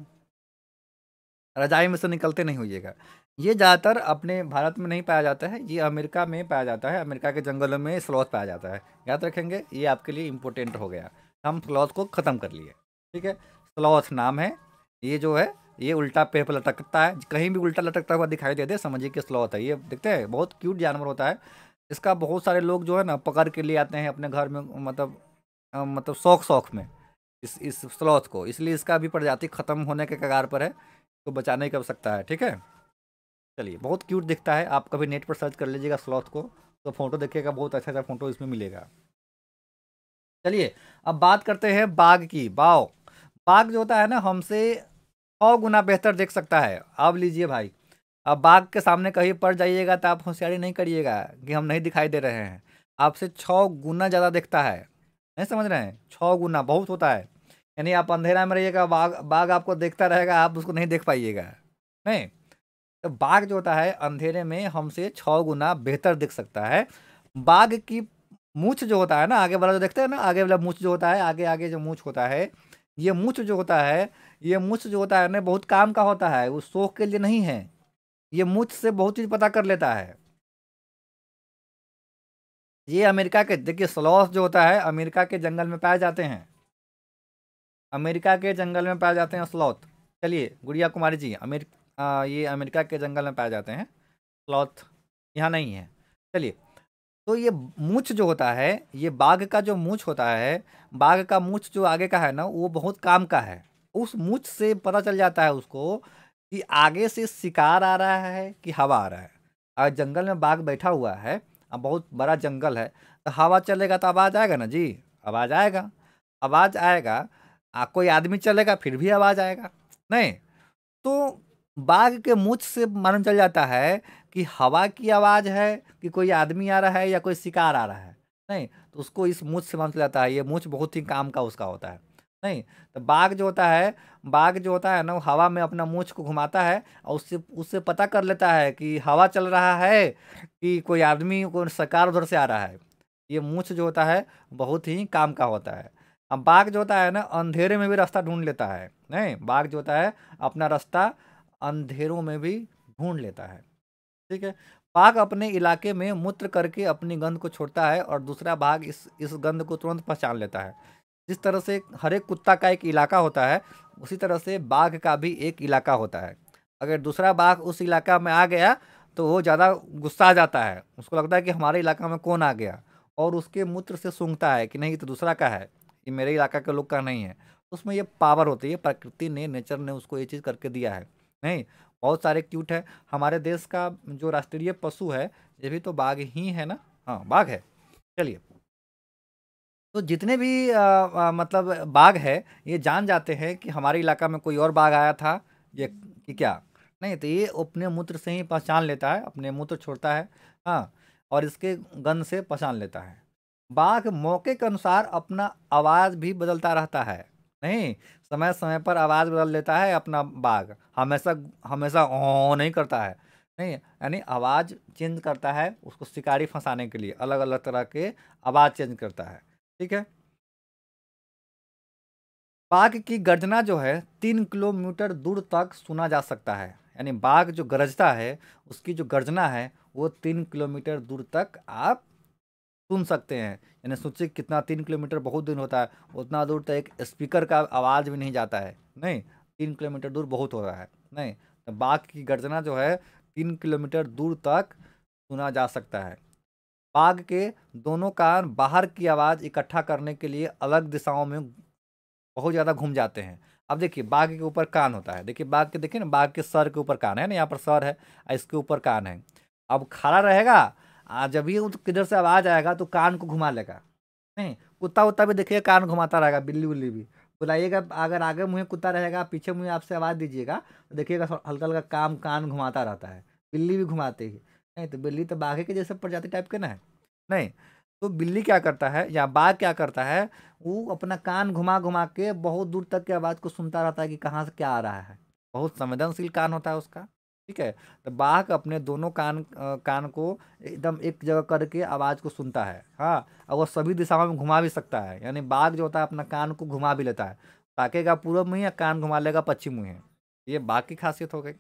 रजाई में से निकलते नहीं होइएगा। ये ज़्यादातर अपने भारत में नहीं पाया जाता है, ये अमेरिका में पाया जाता है, अमेरिका के जंगलों में स्लॉथ पाया जाता है। याद रखेंगे, ये आपके लिए इम्पोर्टेंट हो गया। हम स्लॉथ को ख़त्म कर लिए। ठीक है, स्लॉथ नाम है, ये जो है ये उल्टा पेड़ पर लटकता है, कहीं भी उल्टा लटकता हुआ दिखाई दे दे समझिए कि स्लॉथ है। ये देखते हैं बहुत क्यूट जानवर होता है, इसका बहुत सारे लोग जो है ना पकड़ के ले आते हैं अपने घर में, मतलब शौक शौक में इस स्लॉथ को, इसलिए इसका भी प्रजाति खत्म होने के कगार पर है, तो बचाने की आवश्यकता है। ठीक है, चलिए, बहुत क्यूट दिखता है, आप कभी नेट पर सर्च कर लीजिएगा स्लॉथ को, तो फोटो देखिएगा, बहुत अच्छा अच्छा फोटो इसमें मिलेगा। चलिए, अब बात करते हैं बाघ की। बाघ जो होता है ना, हमसे 100 गुना बेहतर देख सकता है। अब लीजिए भाई, अब बाघ के सामने कहीं पड़ जाइएगा तो आप होशियारी नहीं करिएगा कि हम नहीं दिखाई दे रहे हैं, आपसे 6 गुना ज़्यादा दिखता है। नहीं समझ रहे हैं, 6 गुना बहुत होता है, यानी आप अंधेरा में रहिएगा, बाघ बाघ आपको देखता रहेगा, आप उसको नहीं देख पाइएगा। नहीं, तो बाघ जो होता है अंधेरे में हमसे 6 गुना बेहतर दिख सकता है। बाघ की मूछ जो होता है ना, आगे वाला जो देखते हैं ना, आगे वाला मूछ जो होता है, आगे आगे जो मूछ होता है, ये मूछ जो होता है, ये मूछ जो होता है ना बहुत काम का होता है, वो शौक के लिए नहीं है। ये मूछ से बहुत चीज पता कर लेता है। ये अमेरिका के, देखिए स्लॉथ जो होता है अमेरिका के जंगल में पाए जाते हैं, अमेरिका के जंगल में पाए जाते हैं स्लॉथ। चलिए गुड़िया कुमारी जी, ये अमेरिका के जंगल में पाए जाते हैं स्लॉथ, यहाँ नहीं है। चलिए, तो ये मूछ जो होता है, ये बाघ का जो मूछ होता है, बाघ का मूछ जो आगे का है ना, वो बहुत काम का है। उस मूछ से पता चल जाता है उसको कि आगे से शिकार आ रहा है कि हवा आ रहा है। और जंगल में बाघ बैठा हुआ है, अब बहुत बड़ा जंगल है, तो हवा चलेगा तो आवाज़ आएगा ना जी, आवाज़ आएगा, आवाज़ आएगा। कोई आदमी चलेगा फिर भी आवाज़ आएगा, नहीं। तो बाघ के मूंछ से मालूम चल जाता है कि हवा की आवाज़ है कि कोई आदमी आ रहा है या कोई शिकार आ रहा है। नहीं, तो उसको इस मूंछ से मालूम चल जाता है, ये मूंछ बहुत ही काम का उसका होता है। नहीं, तो बाघ जो होता है ना, वो हवा में अपना मूंछ को घुमाता है और उससे उससे पता कर लेता है कि हवा चल रहा है कि कोई आदमी को शिकार उधर से आ रहा है। ये मूंछ जो होता है बहुत ही काम का होता है। अब बाघ जो होता है ना, अंधेरे में भी रास्ता ढूंढ लेता है। नहीं, बाघ जो होता है अपना रास्ता अंधेरों में भी ढूंढ लेता है। ठीक है, बाघ अपने इलाके में मूत्र करके अपनी गंध को छोड़ता है और दूसरा बाघ इस गंध को तुरंत पहचान लेता है। जिस तरह से हर एक कुत्ता का एक इलाका होता है, उसी तरह से बाघ का भी एक इलाका होता है। अगर दूसरा बाघ उस इलाका में आ गया तो वो ज़्यादा गुस्सा आ जाता है, उसको लगता है कि हमारे इलाका में कौन आ गया, और उसके मूत्र से सूंघता है कि नहीं, ये तो दूसरा का है, ये मेरे इलाका के लोग का नहीं है। उसमें ये पावर होती है, प्रकृति ने, नेचर ने उसको ये चीज़ करके दिया है। नहीं, बहुत सारे क्यूट है। हमारे देश का जो राष्ट्रीय पशु है ये भी तो बाघ ही है ना, हाँ बाघ है। चलिए, तो जितने भी मतलब बाघ है, ये जान जाते हैं कि हमारे इलाका में कोई और बाघ आया था, ये कि क्या नहीं, तो ये अपने मूत्र से ही पहचान लेता है, अपने मूत्र छोड़ता है। हाँ, और इसके गंध से पहचान लेता है। बाघ मौके के अनुसार अपना आवाज़ भी बदलता रहता है। नहीं, समय समय पर आवाज़ बदल लेता है अपना बाघ, हमेशा हमेशा ओ नहीं करता है। नहीं, यानी आवाज़ चेंज करता है उसको शिकारी फंसाने के लिए, अलग अलग तरह के आवाज़ चेंज करता है। ठीक है। बाघ की गर्जना जो है 3 किलोमीटर दूर तक सुना जा सकता है। यानी बाघ जो गरजता है उसकी जो गर्जना है वो 3 किलोमीटर दूर तक आप सुन सकते हैं। यानी सोचिए कितना, 3 किलोमीटर बहुत दूर होता है, उतना दूर तो एक स्पीकर का आवाज़ भी नहीं जाता है। नहीं, 3 किलोमीटर दूर बहुत हो रहा है। नहीं, तो बाघ की गर्जना जो है 3 किलोमीटर दूर तक सुना जा सकता है। बाघ के दोनों कान बाहर की आवाज़ इकट्ठा करने के लिए अलग दिशाओं में बहुत ज़्यादा घूम जाते हैं। अब देखिए बाघ के ऊपर कान होता है, देखिए बाघ के, देखिए ना बाघ के सर के ऊपर कान है ना, यहाँ पर सर है और इसके ऊपर कान है। अब खड़ा रहेगा, जब भी किधर से आवाज़ आएगा तो कान को घुमा लेगा। नहीं, कुत्ता उत्ता भी देखिए कान घुमाता रहेगा, बिल्ली उल्ली भी। बुलाइएगा, अगर आगे मुँह कुत्ता रहेगा, पीछे मुँह आपसे आवाज़ दीजिएगा तो देखिएगा हल्का हल्का कान घुमाता रहता है। बिल्ली भी घुमाते ही। नहीं तो बिल्ली तो बाघे के जैसे प्रजाति टाइप के ना है। नहीं, तो बिल्ली क्या करता है या बाघ क्या करता है, वो अपना कान घुमा घुमा के बहुत दूर तक की आवाज़ को सुनता रहता है कि कहाँ से क्या आ रहा है। बहुत संवेदनशील कान होता है उसका। ठीक है। तो बाघ अपने दोनों कान को एकदम एक जगह करके आवाज़ को सुनता है। हाँ, और वो सभी दिशाओं में घुमा भी सकता है। यानी बाघ जो होता है अपना कान को घुमा भी लेता है, ताकेगा पूर्व मुँह या कान घुमा लेगा पश्चिम मुँह। ये बाघ की खासियत हो गई।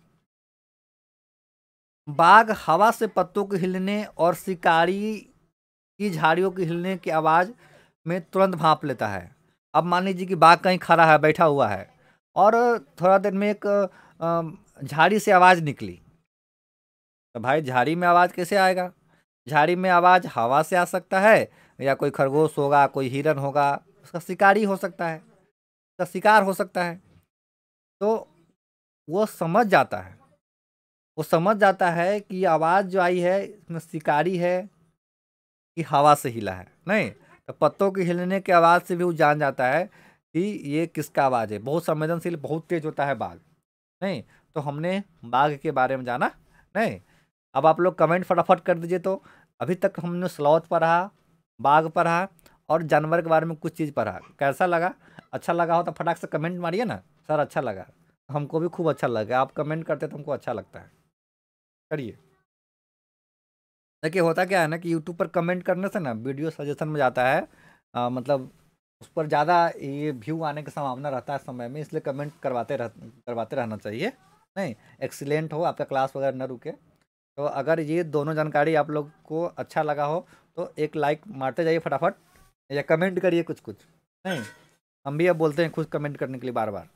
बाघ हवा से पत्तों के हिलने और शिकारी की झाड़ियों के हिलने की आवाज़ में तुरंत भांप लेता है। अब मान लीजिए कि बाघ कहीं खड़ा है, बैठा हुआ है, और थोड़ा देर में एक झाड़ी से आवाज़ निकली, तो भाई झाड़ी में आवाज़ कैसे आएगा? झाड़ी में आवाज़ हवा से आ सकता है, या कोई खरगोश होगा, कोई हिरन होगा, उसका शिकारी हो सकता है, उसका शिकार हो सकता है। तो वो समझ जाता है, वो समझ जाता है कि आवाज़ जो आई है इसमें शिकारी है कि हवा से हिला है। नहीं, तो पत्तों के हिलने की आवाज़ से भी वो जान जाता है कि ये किसका आवाज़ है। बहुत संवेदनशील, बहुत तेज होता है बाघ। नहीं, तो हमने बाघ के बारे में जाना। नहीं, अब आप लोग कमेंट फटाफट कर दीजिए। तो अभी तक हमने स्लॉथ पढ़ा, बाघ पढ़ा और जानवर के बारे में कुछ चीज़ पढ़ा। कैसा लगा? अच्छा लगा हो तो फटाक से कमेंट मारिए ना, सर अच्छा लगा। हमको भी खूब अच्छा लगा, आप कमेंट करते तो हमको अच्छा लगता है। करिए। देखिए होता क्या है ना कि यूट्यूब पर कमेंट करने से ना वीडियो सजेशन में जाता है, मतलब उस पर ज़्यादा ये व्यू आने की संभावना रहता है समय में, इसलिए कमेंट करवाते रहना चाहिए। नहीं, एक्सीलेंट हो, आपका क्लास वगैरह न रुके। तो अगर ये दोनों जानकारी आप लोग को अच्छा लगा हो तो एक लाइक मारते जाइए फटाफट, या कमेंट करिए कुछ कुछ। नहीं, हम भी अब बोलते हैं खुद कमेंट करने के लिए बार बार।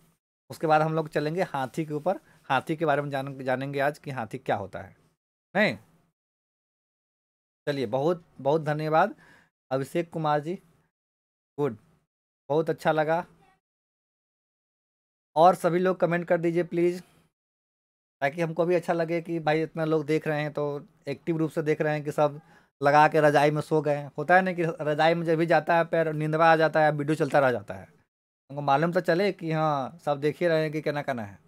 उसके बाद हम लोग चलेंगे हाथी के ऊपर, हाथी के बारे में जानेंगे आज कि हाथी क्या होता है। नहीं, चलिए, बहुत बहुत धन्यवाद अभिषेक कुमार जी। गुड, बहुत अच्छा लगा। और सभी लोग कमेंट कर दीजिए प्लीज़, ताकि हमको भी अच्छा लगे कि भाई इतना लोग देख रहे हैं तो एक्टिव रूप से देख रहे हैं कि सब लगा के रजाई में सो गए हैं। होता है ना कि रजाई में जब भी जाता है पैर नींदवा आ जाता है, वीडियो चलता रह जाता है, हमको मालूम तो चले कि हाँ सब देख ही रहे हैं कि कहना कहना है।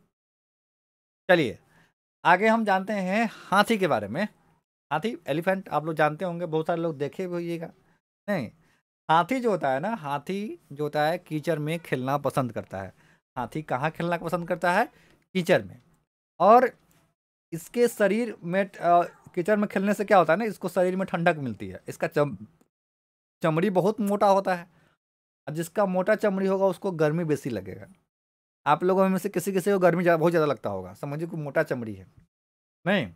चलिए आगे हम जानते हैं हाथी के बारे में। हाथी, एलिफेंट आप लोग जानते होंगे, बहुत सारे लोग देखे भी होइएगा। नहीं, हाथी जो होता है ना, हाथी जो होता है कीचड़ में खेलना पसंद करता है। हाथी कहाँ खेलना पसंद करता है? कीचड़ में। और इसके शरीर में कीचड़ में खेलने से क्या होता है ना, इसको शरीर में ठंडक मिलती है। इसका चमड़ी बहुत मोटा होता है, और जिसका मोटा चमड़ी होगा उसको गर्मी बेसी लगेगा। आप लोगों में से किसी किसी को गर्मी बहुत ज़्यादा लगता होगा, समझिए कि मोटा चमड़ी है। नहीं,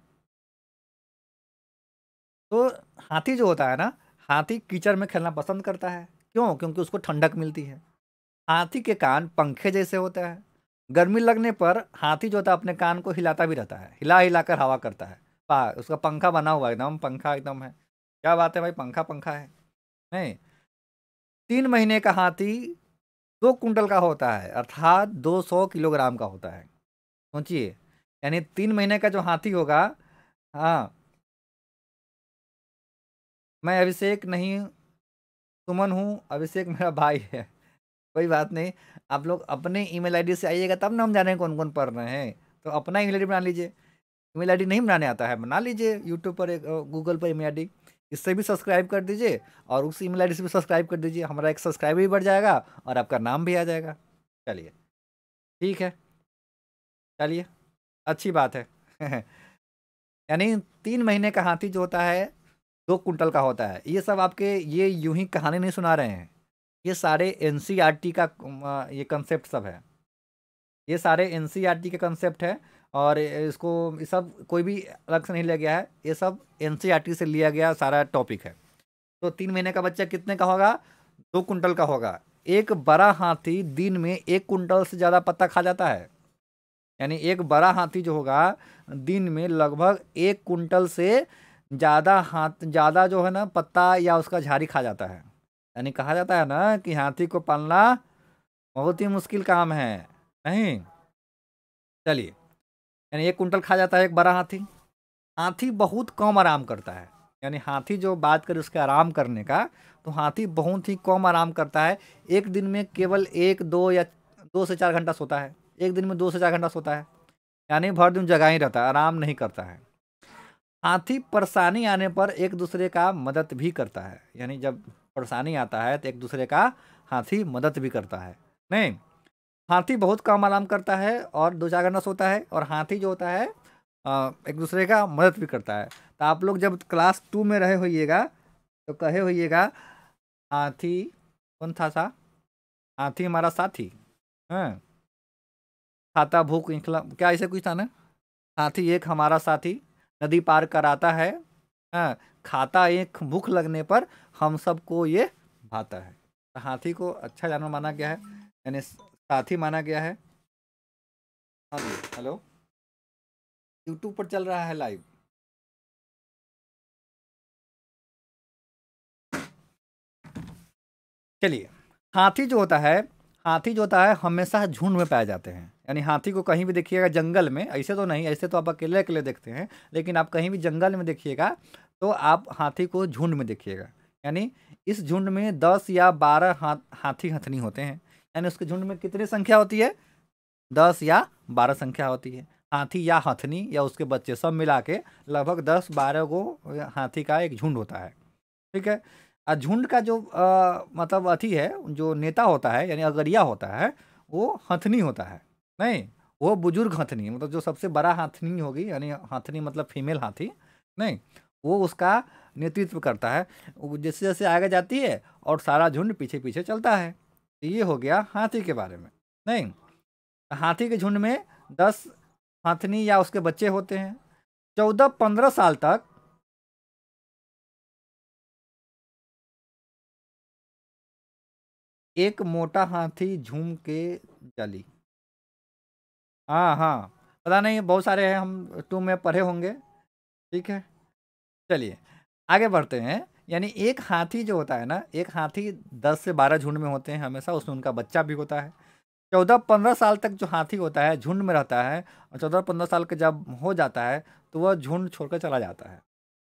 तो हाथी जो होता है ना, हाथी कीचड़ में खेलना पसंद करता है। क्यों? क्योंकि उसको ठंडक मिलती है। हाथी के कान पंखे जैसे होते हैं। गर्मी लगने पर हाथी जो होता है अपने कान को हिलाता भी रहता है, हिला हिलाकर हवा करता है। उसका पंखा बना हुआ है, एकदम पंखा एकदम है। क्या बात है भाई, पंखा पंखा है। नहीं, 3 महीने का हाथी 2 कुंटल का होता है, अर्थात 200 किलोग्राम का होता है। सोचिए, यानी 3 महीने का जो हाथी होगा। हाँ, मैं अभिषेक नहीं, सुमन हूँ, अभिषेक मेरा भाई है। कोई बात नहीं, आप लोग अपने ईमेल आईडी से आइएगा तब ना हम जानेंगे कौन कौन पढ़ रहे हैं। तो अपना ईमेल आईडी बना लीजिए। ईमेल आईडी नहीं बनाने आता है, बना लीजिए यूट्यूब पर, गूगल पर ईमेल आईडी। इससे भी सब्सक्राइब कर दीजिए और उस ईमेल आईडी से भी सब्सक्राइब कर दीजिए, हमारा एक सब्सक्राइबर भी बढ़ जाएगा और आपका नाम भी आ जाएगा। चलिए ठीक है, चलिए अच्छी बात है। यानी 3 महीने का हाथी जो होता है 2 कुंटल का होता है। ये सब आपके ये यूं ही कहानी नहीं सुना रहे हैं, ये सारे एनसीईआरटी का ये कंसेप्ट सब है, ये सारे एनसीईआरटी के कंसेप्ट है। और इसको ये सब कोई भी अलग से नहीं लिया गया है, ये सब एनसीईआरटी से लिया गया सारा टॉपिक है। तो 3 महीने का बच्चा कितने का होगा? 2 कुंटल का होगा। एक बड़ा हाथी दिन में 1 कुंटल से ज़्यादा पत्ता खा जाता है। यानी एक बड़ा हाथी जो होगा दिन में लगभग 1 कुंटल से ज़्यादा जो है ना पत्ता या उसका झाड़ी खा जाता है। यानी कहा जाता है ना कि हाथी को पालना बहुत ही मुश्किल काम है। नहीं, चलिए, यानी 1 कुंटल खा जाता है एक बड़ा हाथी। हाथी बहुत कम आराम करता है। यानी हाथी जो बात करें उसके आराम करने का, तो हाथी बहुत ही कम आराम करता है। एक दिन में केवल 1 2 या 2 से 4 घंटा सोता है। एक दिन में 2 से 4 घंटा सोता है, यानी भर दिन जगा ही रहता है, आराम नहीं करता है। हाथी परेशानी आने पर एक दूसरे का मदद भी करता है। यानी जब परेशानी आता है तो एक दूसरे का हाथी मदद भी करता है। नहीं, हाथी बहुत कम आराम करता है और 2 4 घंटा सोता है, और हाथी जो होता है एक दूसरे का मदद भी करता है। तो आप लोग जब क्लास 2 में रहे होइएगा तो कहे होइएगा हाथी कौन था हाथी हमारा साथी। हाँ, खाता भूख निकला, क्या ऐसे कुछ था ना? हाथी एक हमारा साथी, नदी पार कराता है। हाँ, खाता एक भूख लगने पर हम सबको ये भाता है। तो हाथी को अच्छा जानवर माना गया है, यानी साथी माना गया है। हाँ जी, हेलो, यूट्यूब पर चल रहा है लाइव। चलिए, हाथी जो होता है हाथी जो होता है हमेशा झुंड में पाए जाते हैं। यानी हाथी को कहीं भी देखिएगा जंगल में, ऐसे तो नहीं, ऐसे तो आप अकेले अकेले देखते हैं, लेकिन आप कहीं भी जंगल में देखिएगा तो आप हाथी को झुंड में देखिएगा। यानी इस झुंड में 10 या 12 हाथी हथनी होते हैं। यानी उसके झुंड में कितनी संख्या होती है? 10 या 12 संख्या होती है। हाथी या हथनी या उसके बच्चे सब मिला के लगभग 10 12 गो हाथी का एक झुंड होता है। ठीक है। झुंड का जो मतलब अथी है, जो नेता होता है यानी अगरिया होता है, वो हथनी होता है। नहीं, वो बुजुर्ग हथनी, मतलब जो सबसे बड़ा हथनी होगी, यानी हथनी मतलब फीमेल हाथी। नहीं, वो उसका नेतृत्व करता है। वो जैसे जैसे आगे जाती है और सारा झुंड पीछे पीछे चलता है। तो ये हो गया हाथी के बारे में। नहीं, हाथी के झुंड में 10 हथनी या उसके बच्चे होते हैं। 14 15 साल तक एक मोटा हाथी झूम के चली। हाँ हाँ, पता नहीं, बहुत सारे हैं, हम 2 में पढ़े होंगे। ठीक है, चलिए आगे बढ़ते हैं। यानी एक हाथी जो होता है ना, एक हाथी 10 से 12 झुंड में होते हैं हमेशा, उसमें उनका बच्चा भी होता है। 14 15 साल तक जो हाथी होता है झुंड में रहता है, और 14 15 साल का जब हो जाता है तो वह झुंड छोड़कर चला जाता है।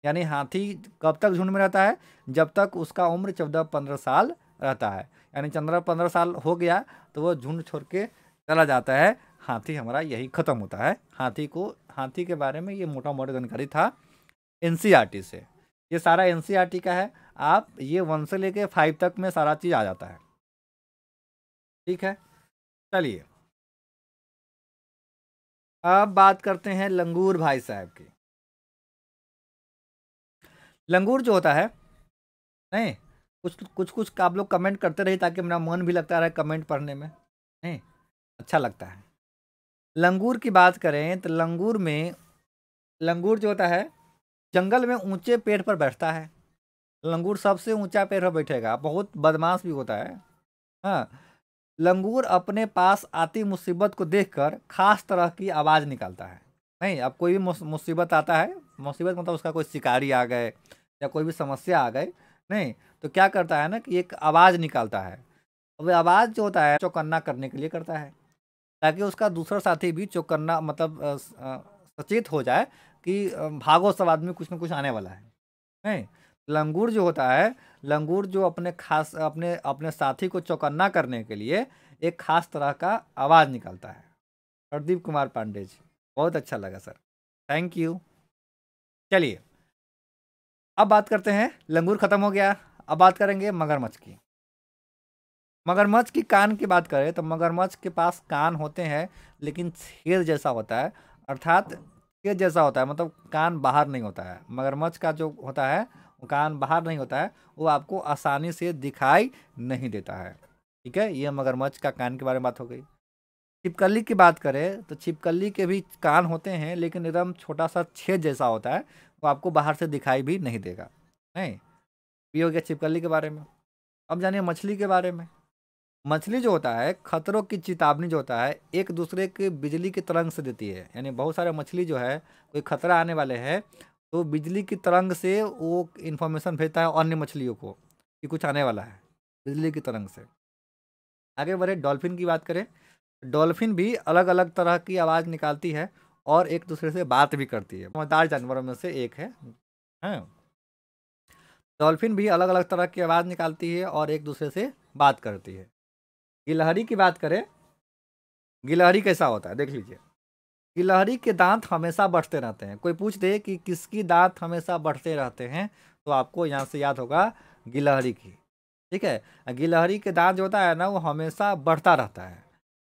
यानी हाथी कब तक झुंड में रहता है? जब तक उसका उम्र 14 15 साल रहता है। यानी 14 15 साल हो गया तो वह झुंड छोड़ के चला जाता है। हाथी हमारा यही खत्म होता है। हाथी के बारे में ये मोटा मोटा जानकारी था एनसीईआरटी से। ये सारा एनसीईआरटी का है। आप ये 1 से लेके 5 तक में सारा चीज़ आ जाता है। ठीक है, चलिए अब बात करते हैं लंगूर भाई साहब की। लंगूर जो होता है, नहीं, कुछ कुछ कुछ आप लोग कमेंट करते रहिए ताकि मेरा मन भी लगता रहे कमेंट पढ़ने में। नहीं, अच्छा लगता है। लंगूर की बात करें तो लंगूर जो होता है जंगल में ऊंचे पेड़ पर बैठता है। लंगूर सबसे ऊंचा पेड़ पर बैठेगा, बहुत बदमाश भी होता है। हाँ, लंगूर अपने पास आती मुसीबत को देखकर खास तरह की आवाज़ निकालता है। नहीं, अब कोई भी मुसीबत आता है, मुसीबत मतलब उसका कोई शिकारी आ गए या कोई भी समस्या आ गई, नहीं, तो क्या करता है ना कि एक आवाज़ निकालता है। अब आवाज़ जो होता है चौकन्ना करने के लिए करता है, ताकि उसका दूसरा साथी भी चौकन्ना मतलब सचेत हो जाए कि भागो सब आदमी कुछ ना कुछ आने वाला है। नहीं, लंगूर जो होता है, लंगूर जो अपने अपने साथी को चौकन्ना करने के लिए एक खास तरह का आवाज़ निकालता है। प्रदीप कुमार पांडे जी, बहुत अच्छा लगा सर, थैंक यू। चलिए अब बात करते हैं, लंगूर खत्म हो गया, अब बात करेंगे मगरमच्छ की। मगरमच्छ की कान की बात करें तो मगरमच्छ के पास कान होते हैं लेकिन छेद जैसा होता है, अर्थात छेद जैसा होता है, मतलब कान बाहर नहीं होता है। मगरमच्छ का जो होता है वो कान बाहर नहीं होता है, वो आपको आसानी से दिखाई नहीं देता है। ठीक है, ये मगरमच्छ का कान के बारे में बात हो गई। छिपकली की बात करें तो छिपकली के भी कान होते हैं लेकिन एकदम छोटा सा छेद जैसा होता है, वो आपको बाहर से दिखाई भी नहीं देगा। नहीं, ये हो गया छिपकली के बारे में। अब जानिए मछली के बारे में। मछली जो होता है खतरों की चेतावनी जो होता है एक दूसरे के बिजली की तरंग से देती है, यानी बहुत सारे मछली जो है कोई खतरा आने वाले हैं तो बिजली की तरंग से वो इन्फॉर्मेशन भेजता है अन्य मछलियों को कि कुछ आने वाला है, बिजली की तरंग से। आगे बढ़े, डॉल्फिन की बात करें, डॉल्फिन भी अलग अलग तरह की आवाज़ निकालती है और एक दूसरे से बात भी करती है, समझदार जानवरों में से एक है। हाँ, डॉल्फिन भी अलग अलग तरह की आवाज़ निकालती है और एक दूसरे से बात करती है। गिलहरी की बात करें, गिलहरी कैसा होता है देख लीजिए। गिलहरी के दांत हमेशा बढ़ते रहते हैं। कोई पूछ दे कि किसकी दांत हमेशा बढ़ते रहते हैं तो आपको यहाँ से याद होगा गिलहरी की। ठीक है, गिलहरी के दांत जो होता है ना वो हमेशा बढ़ता रहता है,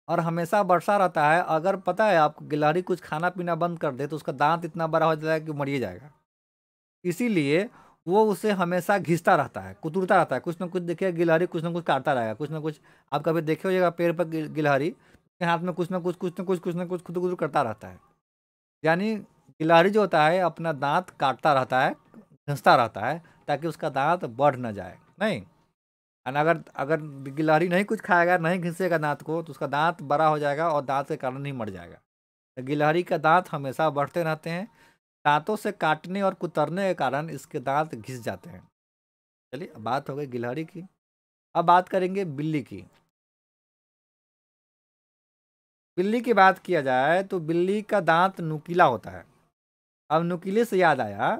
और हमेशा बढ़ता रहता है। अगर पता है आपको गिलहरी कुछ खाना पीना बंद कर दे तो उसका दांत इतना बड़ा हो जाएगा कि मर ही जाएगा। इसीलिए वो उसे हमेशा घिसता रहता है, कुतरता रहता है, कुछ ना कुछ देखिए गिलहरी कुछ ना कुछ काटता रहेगा, कुछ ना कुछ। आप कभी देखे होइएगा पेड़ पर गिलहरी के हाथ में कुछ ना कुछ कुछ ना कुछ कुछ ना कुछ खुद खुद करता रहता है। यानी गिलहरी जो होता है अपना दांत काटता रहता है, घिसता रहता है, ताकि उसका दांत बढ़ ना जाए। नहीं, और अगर अगर गिलहरी नहीं कुछ खाएगा, नहीं घिसेगा दांत को, तो उसका दांत बड़ा हो जाएगा और दांत के कारण ही मर जाएगा। तो गिलहरी का दांत हमेशा बढ़ते रहते हैं, दांतों से काटने और कुतरने के कारण इसके दांत घिस जाते हैं। चलिए, अब बात हो गई गिलहरी की। अब बात करेंगे बिल्ली की। बिल्ली की बात किया जाए तो बिल्ली का दांत नुकीला होता है। अब नुकीले से याद आया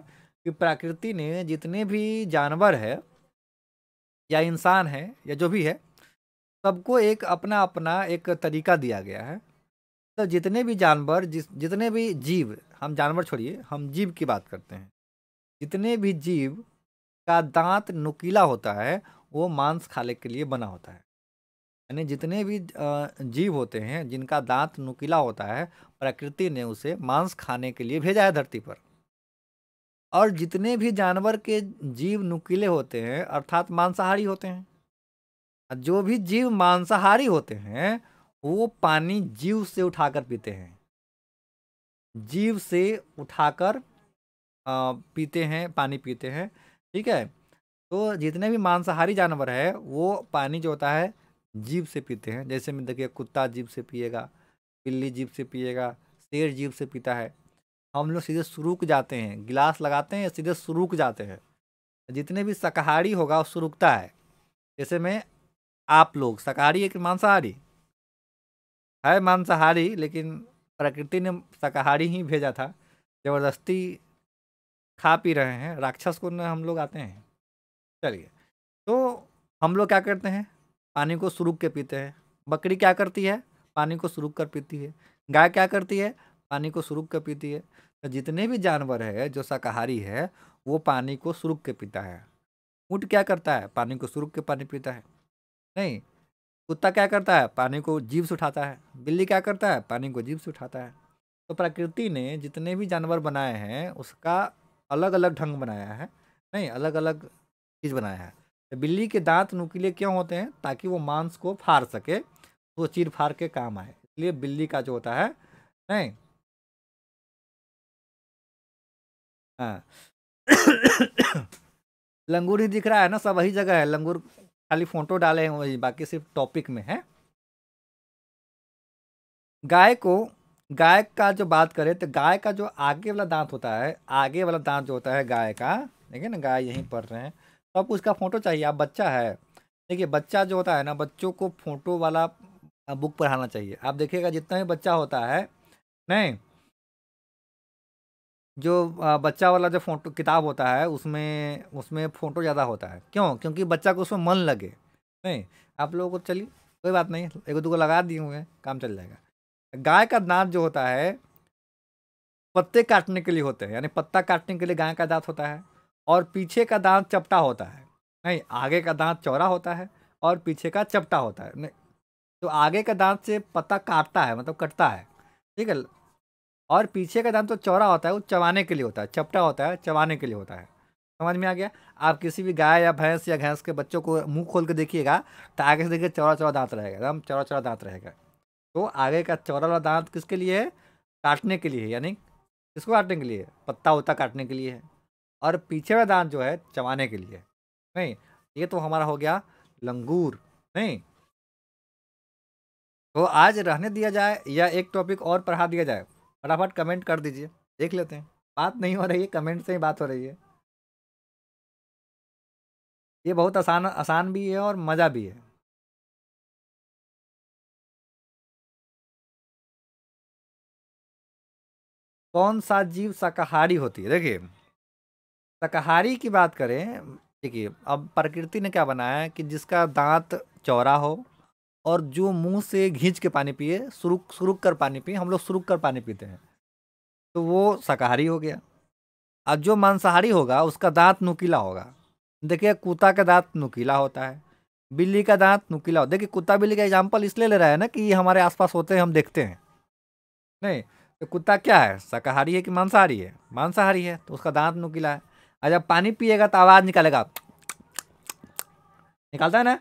कि प्रकृति ने जितने भी जानवर है या इंसान है या जो भी है, सबको एक अपना अपना एक तरीका दिया गया है। तो जितने भी जानवर जितने भी जीव, हम जानवर छोड़िए हम जीव की बात करते हैं, जितने भी जीव का दांत नुकीला होता है वो मांस खाने के लिए बना होता है। यानी जितने भी जीव होते हैं जिनका दांत नुकीला होता है, प्रकृति ने उसे मांस खाने के लिए भेजा है धरती पर। और जितने भी जानवर के जीव नुकीले होते हैं अर्थात मांसाहारी होते हैं, जो भी जीव मांसाहारी होते हैं वो पानी जीव से उठाकर पीते हैं, जीव से उठाकर पीते हैं, पानी पीते हैं। ठीक है, तो जितने भी मांसाहारी जानवर है वो पानी जो होता है जीभ से पीते हैं। जैसे में देखिए कुत्ता जीभ से पिएगा, बिल्ली जीभ से पिएगा, शेर जीभ से पीता है। हम लोग सीधे सुरुक जाते हैं, गिलास लगाते हैं सीधे सुरुक जाते हैं। जितने भी शाकाहारी होगा वो सुरुकता है। जैसे में आप लोग शाकाहारी है कि मांसाहारी है? मांसाहारी, लेकिन प्रकृति ने शाकाहारी ही भेजा था, जबरदस्ती खा पी रहे हैं, राक्षस को न हम लोग आते हैं। चलिए, तो हम लोग क्या करते हैं, पानी को सुरुक के पीते हैं। बकरी क्या करती है, पानी को सुरुक कर पीती है। गाय क्या करती है, पानी को सुरुक कर पीती है। तो जितने भी जानवर है जो शाकाहारी है वो पानी को सुरुक के पीता है। ऊँट क्या करता है, पानी को सुरुक के पानी पीता है। नहीं, कुत्ता क्या करता है, पानी को जीभ से उठाता है। बिल्ली क्या करता है, पानी को जीभ से उठाता है। तो प्रकृति ने जितने भी जानवर बनाए हैं उसका अलग अलग ढंग बनाया है, नहीं अलग अलग चीज़ बनाया है। तो बिल्ली के दांत नुकीले क्यों होते हैं, ताकि वो मांस को फाड़ सके, तो चीर फाड़ के काम आए, इसलिए बिल्ली का जो होता है। नहीं, हाँ। लंगूर ही दिख रहा है ना, सब वही जगह है लंगूर, खाली फोटो डाले हैं वही, बाकी सिर्फ टॉपिक में है। गाय को, गाय का जो बात करें तो गाय का जो आगे वाला दांत होता है, आगे वाला दांत जो होता है गाय का, देखिए ना गाय यहीं पढ़ रहे हैं, तो आपको उसका फोटो चाहिए। आप बच्चा है, देखिए बच्चा जो होता है ना, बच्चों को फोटो वाला बुक पढ़ाना चाहिए। आप देखिएगा जितना भी बच्चा होता है, नहीं जो बच्चा वाला जो फोटो किताब होता है उसमें उसमें फोटो ज़्यादा होता है। क्यों? क्योंकि बच्चा को उसमें मन लगे। नहीं, आप लोगों को चलिए कोई बात नहीं, एक दो को लगा दिए हुए हैं, काम चल जाएगा। गाय का दांत जो होता है पत्ते काटने के लिए होते हैं, यानी पत्ता काटने के लिए गाय का दांत होता है। और पीछे का दांत चपटा होता है। नहीं, आगे का दांत चौड़ा होता है और पीछे का चपटा होता है। नहीं, तो आगे का दांत से पत्ता काटता है, मतलब कटता है, ठीक है। और पीछे का दांत तो चौड़ा होता है, वो चबाने के लिए होता है, चपटा होता है, चबाने के लिए होता है। समझ में आ गया? आप किसी भी गाय या भैंस या भैंस के बच्चों को मुंह खोल के देखिएगा तो आगे से देखिए चौड़ा चौड़ा दांत रहेगा, एकदम चौड़ा चौड़ा दांत रहेगा। तो आगे का चौड़ा वाला दांत किसके लिए है? काटने के लिए है, यानी किसको काटने के लिए है? पत्ता उत्ता काटने के लिए है। और पीछे वाला दांत जो है चबाने के लिए है। नहीं, ये तो हमारा हो गया लंगूर। नहीं, तो आज रहने दिया जाए या एक टॉपिक और पढ़ा दिया जाए? फटाफट कमेंट कर दीजिए, देख लेते हैं। बात नहीं हो रही है, कमेंट से ही बात हो रही है। ये बहुत आसान आसान भी है और मज़ा भी है। कौन सा जीव शाकाहारी होती है? देखिए, शाकाहारी की बात करें, देखिए अब प्रकृति ने क्या बनाया है कि जिसका दांत चौड़ा हो और जो मुंह से घींच के पानी पिए, सुरुक सुरुक कर पानी पिए, हम लोग सुरुक कर पानी पीते हैं, तो वो शाकाहारी हो गया। और जो मांसाहारी होगा उसका दांत नुकीला होगा। देखिए, कुत्ता का दांत नुकीला होता है, बिल्ली का दांत नुकीला होता है। देखिए, कुत्ता बिल्ली का एग्जाम्पल इसलिए ले रहा है ना कि ये हमारे आसपास होते हैं, हम देखते हैं। नहीं, तो कुत्ता क्या है, शाकाहारी है कि मांसाहारी है? मांसाहारी है, तो उसका दांत नुकीला है। और जब पानी पिएगा तो आवाज़ निकालेगा, निकालता है ना,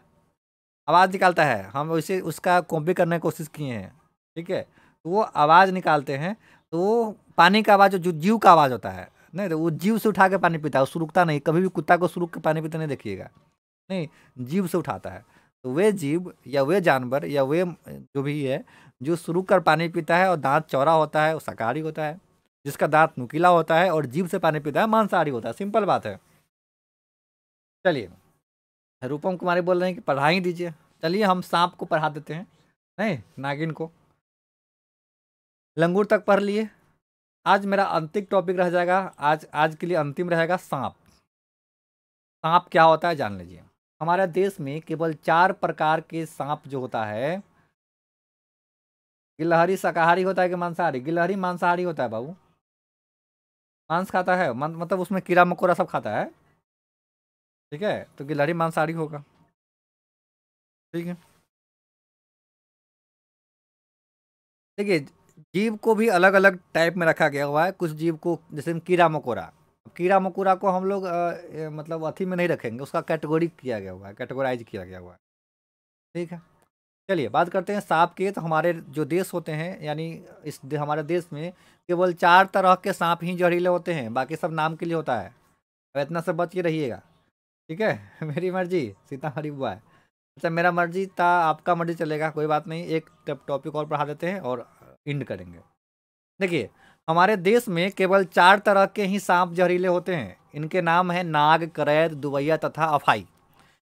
आवाज़ निकालता है। हम उसे उसका कॉपी करने की कोशिश किए हैं, ठीक है। तो वो आवाज़ निकालते हैं, तो वो पानी का आवाज़ जो जीव का आवाज़ होता है, नहीं तो वो जीव से उठा के पानी पीता है, वो सुरुकता नहीं। कभी भी कुत्ता को सुरुक के पानी पीते नहीं देखिएगा, नहीं, जीव से उठाता है। तो वे जीव या वे जानवर या वे जो भी है जो शुरू कर पानी पीता है और दांत चौड़ा होता है, वो शाकाहारी होता है। जिसका दांत नुकीला होता है और जीभ से पानी पीता है, मांसाहारी होता है। सिंपल बात है। चलिए, रूपम कुमारी बोल रहे हैं कि पढ़ा ही दीजिए। चलिए, हम सांप को पढ़ा देते हैं, नहीं नागिन को। लंगूर तक पढ़ लिए। आज मेरा अंतिम टॉपिक रह जाएगा, आज आज के लिए अंतिम रहेगा सांप। सांप क्या होता है जान लीजिए। हमारे देश में केवल 4 प्रकार के सांप जो होता है। गिलहरी शाकाहारी होता है कि मांसाहारी? गिलहरी मांसाहारी होता है बाबू, मांस खाता है, मतलब उसमें कीड़ा मकोड़ा सब खाता है, ठीक है। तो गिलहरी मांसाहारी होगा, ठीक है। देखिए, जीव को भी अलग अलग टाइप में रखा गया हुआ है। कुछ जीव को, जैसे कीड़ा मकोड़ा, कीड़ा मकोड़ा को हम लोग मतलब अथी में नहीं रखेंगे, उसका कैटेगरी किया गया हुआ है, कैटेगराइज किया गया हुआ है, ठीक है। चलिए, बात करते हैं सांप की। तो हमारे जो देश होते हैं, यानी हमारे देश में केवल 4 तरह के सांप ही जहरीले होते हैं, बाकी सब नाम के लिए होता है। अब इतना से बच के रहिएगा, ठीक है। मेरी मर्जी, सीतामढ़ी बुआ है। अच्छा, मेरा मर्जी था, आपका मर्जी चलेगा, कोई बात नहीं। एक टॉपिक और पढ़ा देते हैं और एंड करेंगे। देखिए, हमारे देश में केवल 4 तरह के ही सांप जहरीले होते हैं। इनके नाम है नाग, करैत, दुवैया तथा अफाई।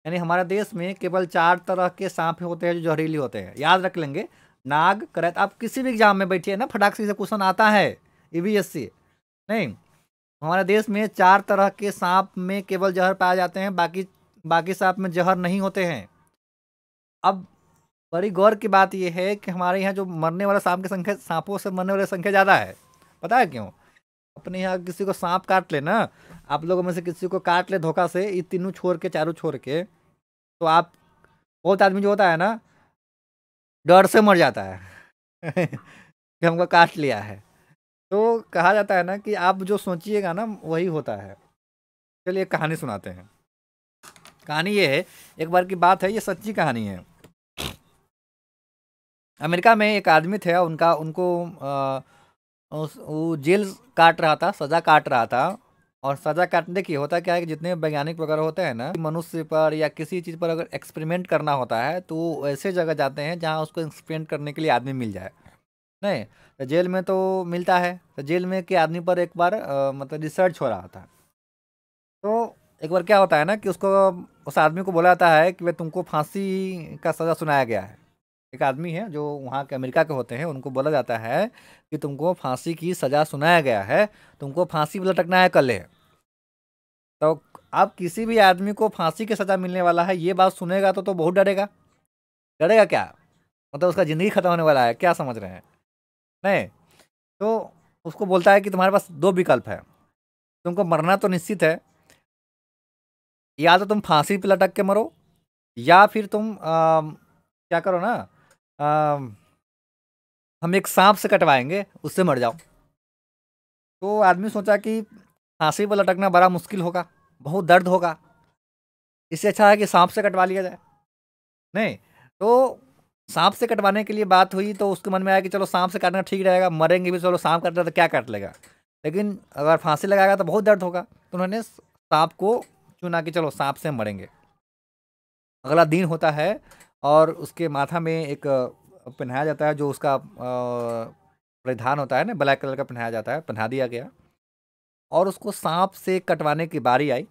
यानी हमारे देश में केवल 4 तरह के सांप होते हैं जो जहरीले होते हैं। याद रख लेंगे, नाग, करैत। आप किसी भी एग्जाम में बैठिए ना, फटाक से क्वेश्चन आता है, EVS से। नहीं, हमारे देश में 4 तरह के सांप में केवल जहर पाए जाते हैं, बाकी बाकी सांप में जहर नहीं होते हैं। अब बड़ी गौर की बात यह है कि हमारे यहाँ जो मरने वाला सांप की संख्या, सांपों से मरने वाली संख्या ज़्यादा है। पता है क्यों? अपने यहाँ किसी को सांप काट ले ना, आप लोगों में से किसी को काट ले धोखा से, ये तीनों छोड़ के, चारों छोड़ के, तो आप, बहुत आदमी जो होता है ना, डर से मर जाता है कि हमको काट लिया है। तो कहा जाता है ना कि आप जो सोचिएगा ना वही होता है। चलिए, एक कहानी सुनाते हैं। कहानी ये है, एक बार की बात है, ये सच्ची कहानी है। अमेरिका में एक आदमी थे, उनका उनको वो जेल काट रहा था, सज़ा काट रहा था। और सज़ा काटने, देखिए होता क्या है कि जितने वैज्ञानिक वगैरह होते हैं ना, मनुष्य पर या किसी चीज़ पर अगर एक्सपेरिमेंट करना होता है तो वो ऐसे जगह जाते हैं जहाँ उसको एक्सपेरिमेंट करने के लिए आदमी मिल जाए। नहीं, तो जेल में तो मिलता है। तो जेल में के आदमी पर एक बार मतलब रिसर्च हो रहा था। तो एक बार क्या होता है ना कि उसको, उस आदमी को बोला जाता है कि भाई तुमको फांसी का सज़ा सुनाया गया है। एक आदमी है जो वहाँ के अमेरिका के होते हैं, उनको बोला जाता है कि तुमको फांसी की सज़ा सुनाया गया है, तुमको फांसी पर लटकना है कल है। तो अब किसी भी आदमी को फांसी की सज़ा मिलने वाला है, ये बात सुनेगा तो बहुत डरेगा। डरेगा क्या, मतलब उसका ज़िंदगी खत्म होने वाला है, क्या समझ रहे हैं? नहीं, तो उसको बोलता है कि तुम्हारे पास 2 विकल्प है। तुमको मरना तो निश्चित है, या तो तुम फांसी पे लटक के मरो, या फिर तुम क्या करो ना, अम, हम एक सांप से कटवाएंगे, उससे मर जाओ। तो आदमी सोचा कि फांसी पर लटकना बड़ा मुश्किल होगा, बहुत दर्द होगा, इससे अच्छा है कि सांप से कटवा लिया जाए। नहीं, तो सांप से कटवाने के लिए बात हुई, तो उसके मन में आया कि चलो सांप से काटना ठीक रहेगा, मरेंगे भी, चलो सांप काटना तो क्या काट लेगा, लेकिन अगर फांसी लगाएगा तो बहुत दर्द होगा, तो उन्होंने सांप को चुना कि चलो सांप से मरेंगे। अगला दिन होता है और उसके माथा में एक पहनाया जाता है, जो उसका परिधान होता है ना, ब्लैक कलर का पहनाया जाता है, पहना दिया गया, और उसको सांप से कटवाने की बारी आई।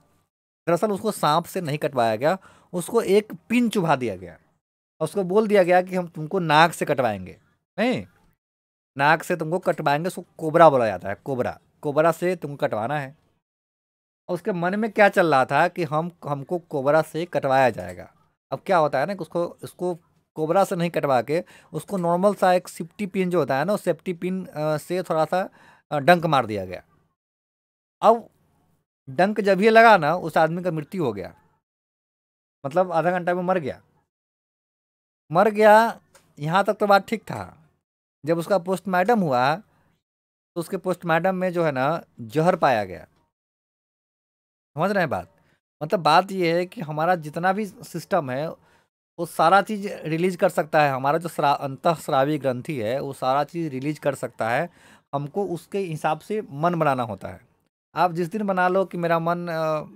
दरअसल उसको सांप से नहीं कटवाया गया, उसको एक पिन चुभा दिया गया, और उसको बोल दिया गया कि हम तुमको नाक से कटवाएंगे। नहीं, नाक से तुमको कटवाएंगे, उसको कोबरा बोला जाता है, कोबरा, कोबरा से तुमको कटवाना है। और उसके मन में क्या चल रहा था कि हमको कोबरा से कटवाया जाएगा। अब क्या होता है ना कि उसको उसको कोबरा से नहीं कटवा के उसको नॉर्मल सा एक सेफ्टी पिन जो होता है ना, उस सेफ्टी पिन से थोड़ा सा डंक मार दिया गया। अब डंक जब ये लगा ना, उस आदमी का मृत्यु हो गया, मतलब आधा घंटा में मर गया, मर गया। यहाँ तक तो बात ठीक था। जब उसका पोस्टमार्टम हुआ, तो उसके पोस्टमार्टम में जो है ना, जहर पाया गया। समझ रहे हैं बात? मतलब बात ये है कि हमारा जितना भी सिस्टम है, वो सारा चीज़ रिलीज कर सकता है, हमारा जो अंतःस्रावी ग्रंथि है वो सारा चीज़ रिलीज कर सकता है। हमको उसके हिसाब से मन बनाना होता है। आप जिस दिन बना लो कि मेरा मन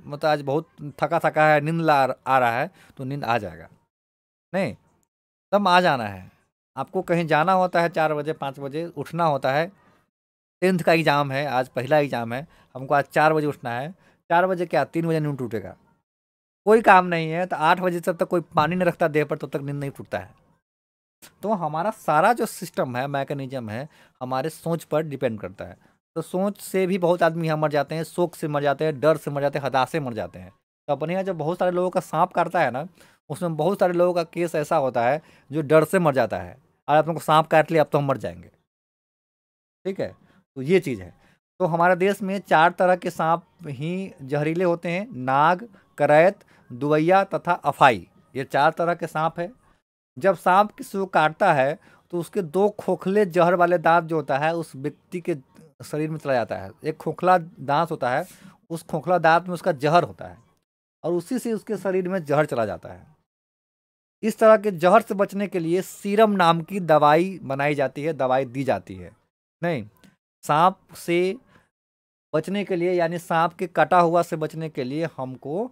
मतलब आज बहुत थका थका है, नींद आ रहा है, तो नींद आ जाएगा। नहीं, तब आ जाना है। आपको कहीं जाना होता है, 4 बजे 5 बजे उठना होता है, 10th का एग्ज़ाम है, आज पहला एग्ज़ाम है, हमको आज 4 बजे उठना है। 4 बजे क्या, 3 बजे नींद टूटेगा? कोई काम नहीं है तो 8 बजे जब तक कोई पानी नहीं रखता देह पर, तब तक नींद नहीं टूटता है। तो हमारा सारा जो सिस्टम है, मैकेनिज्म है, हमारे सोच पर डिपेंड करता है। तो सोच से भी बहुत आदमी यहाँ मर जाते हैं, शोक से मर जाते हैं, डर से मर जाते हैं, हताश से मर जाते हैं। तो अपने यहाँ जब बहुत सारे लोगों का सांप काटता है ना, उसमें बहुत सारे लोगों का केस ऐसा होता है जो डर से मर जाता है, और आप लोगों को सांप काट लिया अब तो हम मर जाएंगे। ठीक है, तो ये चीज़ है। तो हमारे देश में 4 तरह के सांप ही जहरीले होते हैं: नाग, करैत, दुवैया तथा अफाई। ये 4 तरह के सांप है। जब सांप किसी को काटता है, तो उसके 2 खोखले जहर वाले दांत जो होता है उस व्यक्ति के शरीर में चला जाता है। एक खोखला दांत होता है, उस खोखला दांत में उसका जहर होता है, और उसी से उसके शरीर में जहर चला जाता है। इस तरह के जहर से बचने के लिए सीरम नाम की दवाई बनाई जाती है, दवाई दी जाती है। नहीं, सांप से बचने के लिए, यानी सांप के कटा हुआ से बचने के लिए हमको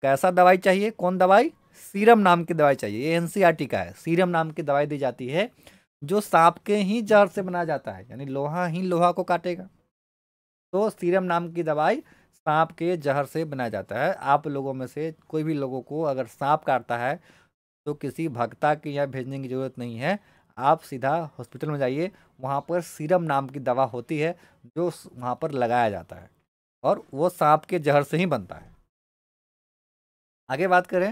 कैसा दवाई चाहिए? कौन दवाई? सीरम नाम की दवाई चाहिए। ये एनसीईआरटी का है। सीरम नाम की दवाई दी जाती है, जो सांप के ही जहर से बनाया जाता है, यानी लोहा ही लोहा को काटेगा। तो सीरम नाम की दवाई सांप के जहर से बनाया जाता है। आप लोगों में से कोई भी लोगों को अगर सांप काटता है, तो किसी भगता के यहाँ भेजने की ज़रूरत नहीं है, आप सीधा हॉस्पिटल में जाइए। वहाँ पर सीरम नाम की दवा होती है, जो वहाँ पर लगाया जाता है, और वो सांप के जहर से ही बनता है। आगे बात करें,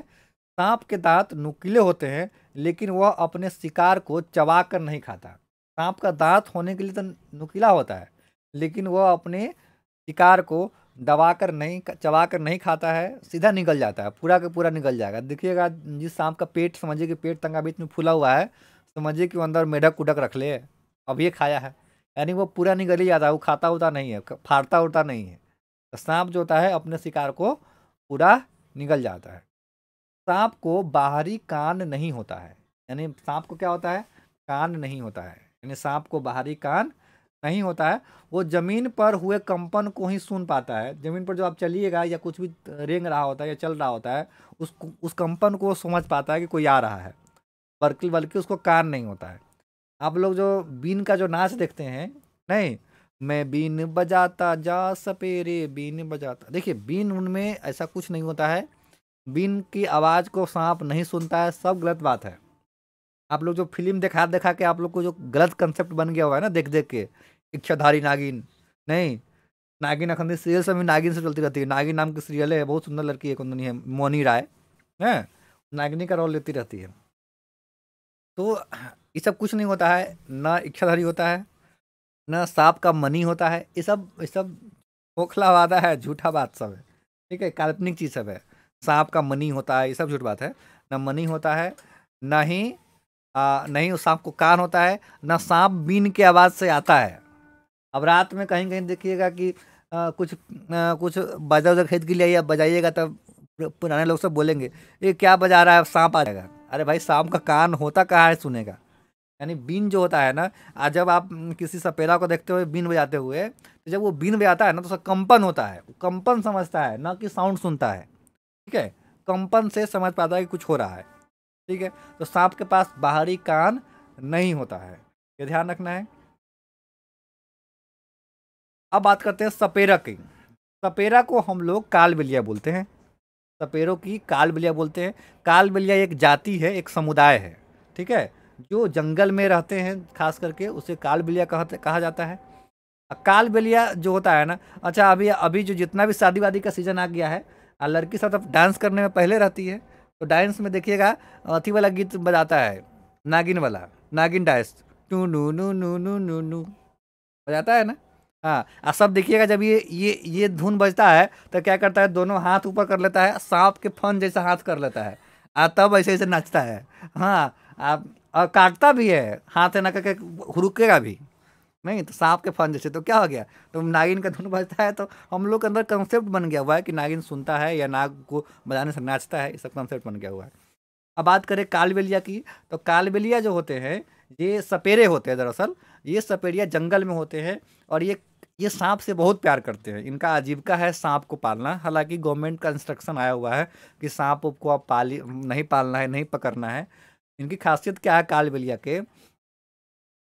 सांप के दांत नुकीले होते हैं, लेकिन वह अपने शिकार को चबा कर नहीं खाता। सांप का दांत होने के लिए तो नुकीला होता है, लेकिन वह अपने शिकार को दबा कर नहीं, चबा कर नहीं खाता है, सीधा निकल जाता है, पूरा का पूरा निकल जाएगा। देखिएगा, जिस सांप का पेट, समझिए कि पेट तंगा बीच में फूला हुआ है, समझिए कि वो अंदर मेढक उडक रख ले, अब ये खाया है, यानी वो पूरा निकल ही जाता है, वो खाता उता नहीं है, फाड़ता उड़ता नहीं है। तो सांप जो होता है अपने शिकार को पूरा निकल जाता है। सांप को बाहरी कान नहीं होता है, यानी सांप को क्या होता है? कान नहीं होता है, यानी सांप को बाहरी कान नहीं होता है। वो जमीन पर हुए कंपन को ही सुन पाता है। जमीन पर जो आप चलिएगा या कुछ भी रेंग रहा होता है या चल रहा होता है, उस कंपन को वो समझ पाता है कि कोई आ रहा है, बल्कि बल्कि उसको कान नहीं होता है। आप लोग जो बीन का जो नाच देखते हैं, नहीं, मैं बीन बजाता जा सपेरे बीन बजाता, देखिए बीन, उनमें ऐसा कुछ नहीं होता है। बीन की आवाज़ को सांप नहीं सुनता है, सब गलत बात है। आप लोग जो फिल्म देखा देखा के आप लोग को जो गलत कंसेप्ट बन गया हुआ है ना, देख देख के, इच्छाधारी नागिन, नहीं, नागिन अखंडी सीरियल से भी नागिन से चलती रहती है। नागिन नाम की सीरियल है, बहुत सुंदर लड़की है, कुंदनी है, मोनी राय है, नागिनी का रोल लेती रहती है। तो ये सब कुछ नहीं होता है, ना इच्छाधारी होता है, ना सांप का मनी होता है। ये सब खोखला वादा है, झूठा बात सब है। ठीक है, काल्पनिक चीज़ सब है। सांप का मनी होता है, ये सब झूठ बात है। ना मनी होता है, ना ही नहीं उस सांप को कान होता है, ना सांप बीन की आवाज़ से आता है। अब रात में कहीं कहीं देखिएगा कि कुछ बाजा उजा खरीद के लिए या बजाइएगा, तब पुराने लोग सब बोलेंगे ये क्या बजा रहा है, सांप आ जाएगा। अरे भाई, सांप का कान होता कहाँ है सुनेगा। यानी बीन जो होता है ना, आज जब आप किसी सपेरा को देखते हुए बीन बजाते हुए, तो जब वो बीन बजाता है ना तो उसका कंपन होता है, वो कंपन समझता है, ना कि साउंड सुनता है। ठीक है, कंपन से समझ पाता है कि कुछ हो रहा है। ठीक है, तो सांप के पास बाहरी कान नहीं होता है, ये ध्यान रखना है। अब बात करते हैं सपेरा की। सपेरा को हम लोग कालबेलिया बोलते हैं, सपेरों की कालबेलिया बोलते हैं। कालबेलिया एक जाति है, एक समुदाय है। ठीक है, जो जंगल में रहते हैं खास करके, उसे कालबेलिया कहा जाता है। कालबेलिया जो होता है ना, अच्छा अभी अभी जो जितना भी शादी वादी का सीजन आ गया है, लड़की सब अब डांस करने में पहले रहती है, तो डांस में देखिएगा अथी वाला गीत बजाता है, नागिन वाला, नागिन डांस, टू नू नू नू नू नू नू बजाता है ना। हाँ, सब देखिएगा जब ये धुन बजता है तो क्या करता है, दोनों हाथ ऊपर कर लेता है, सांप के फन जैसा हाथ कर लेता है, तब ऐसे ऐसे नाचता है। हाँ, आप और काटता भी है, हाथ से ना करके हुरुकेगा भी नहीं, तो सांप के फन जैसे। तो क्या हो गया, तो नागिन का धुन बजता है, तो हम लोग के अंदर कंसेप्ट बन गया हुआ है कि नागिन सुनता है या नाग को बजाने से नाचता है, ये सब कंसेप्ट बन गया हुआ है। अब बात करें कालबेलिया की, तो कालबेलिया जो होते हैं, ये सपेरे होते हैं दरअसल। ये सपेरिया जंगल में होते हैं, और ये सांप से बहुत प्यार करते हैं। इनका आजीविका है सांप को पालना। हालांकि गवर्नमेंट का इंस्ट्रक्शन आया हुआ है कि सांप को आप नहीं पालना है, नहीं पकड़ना है। इनकी खासियत क्या है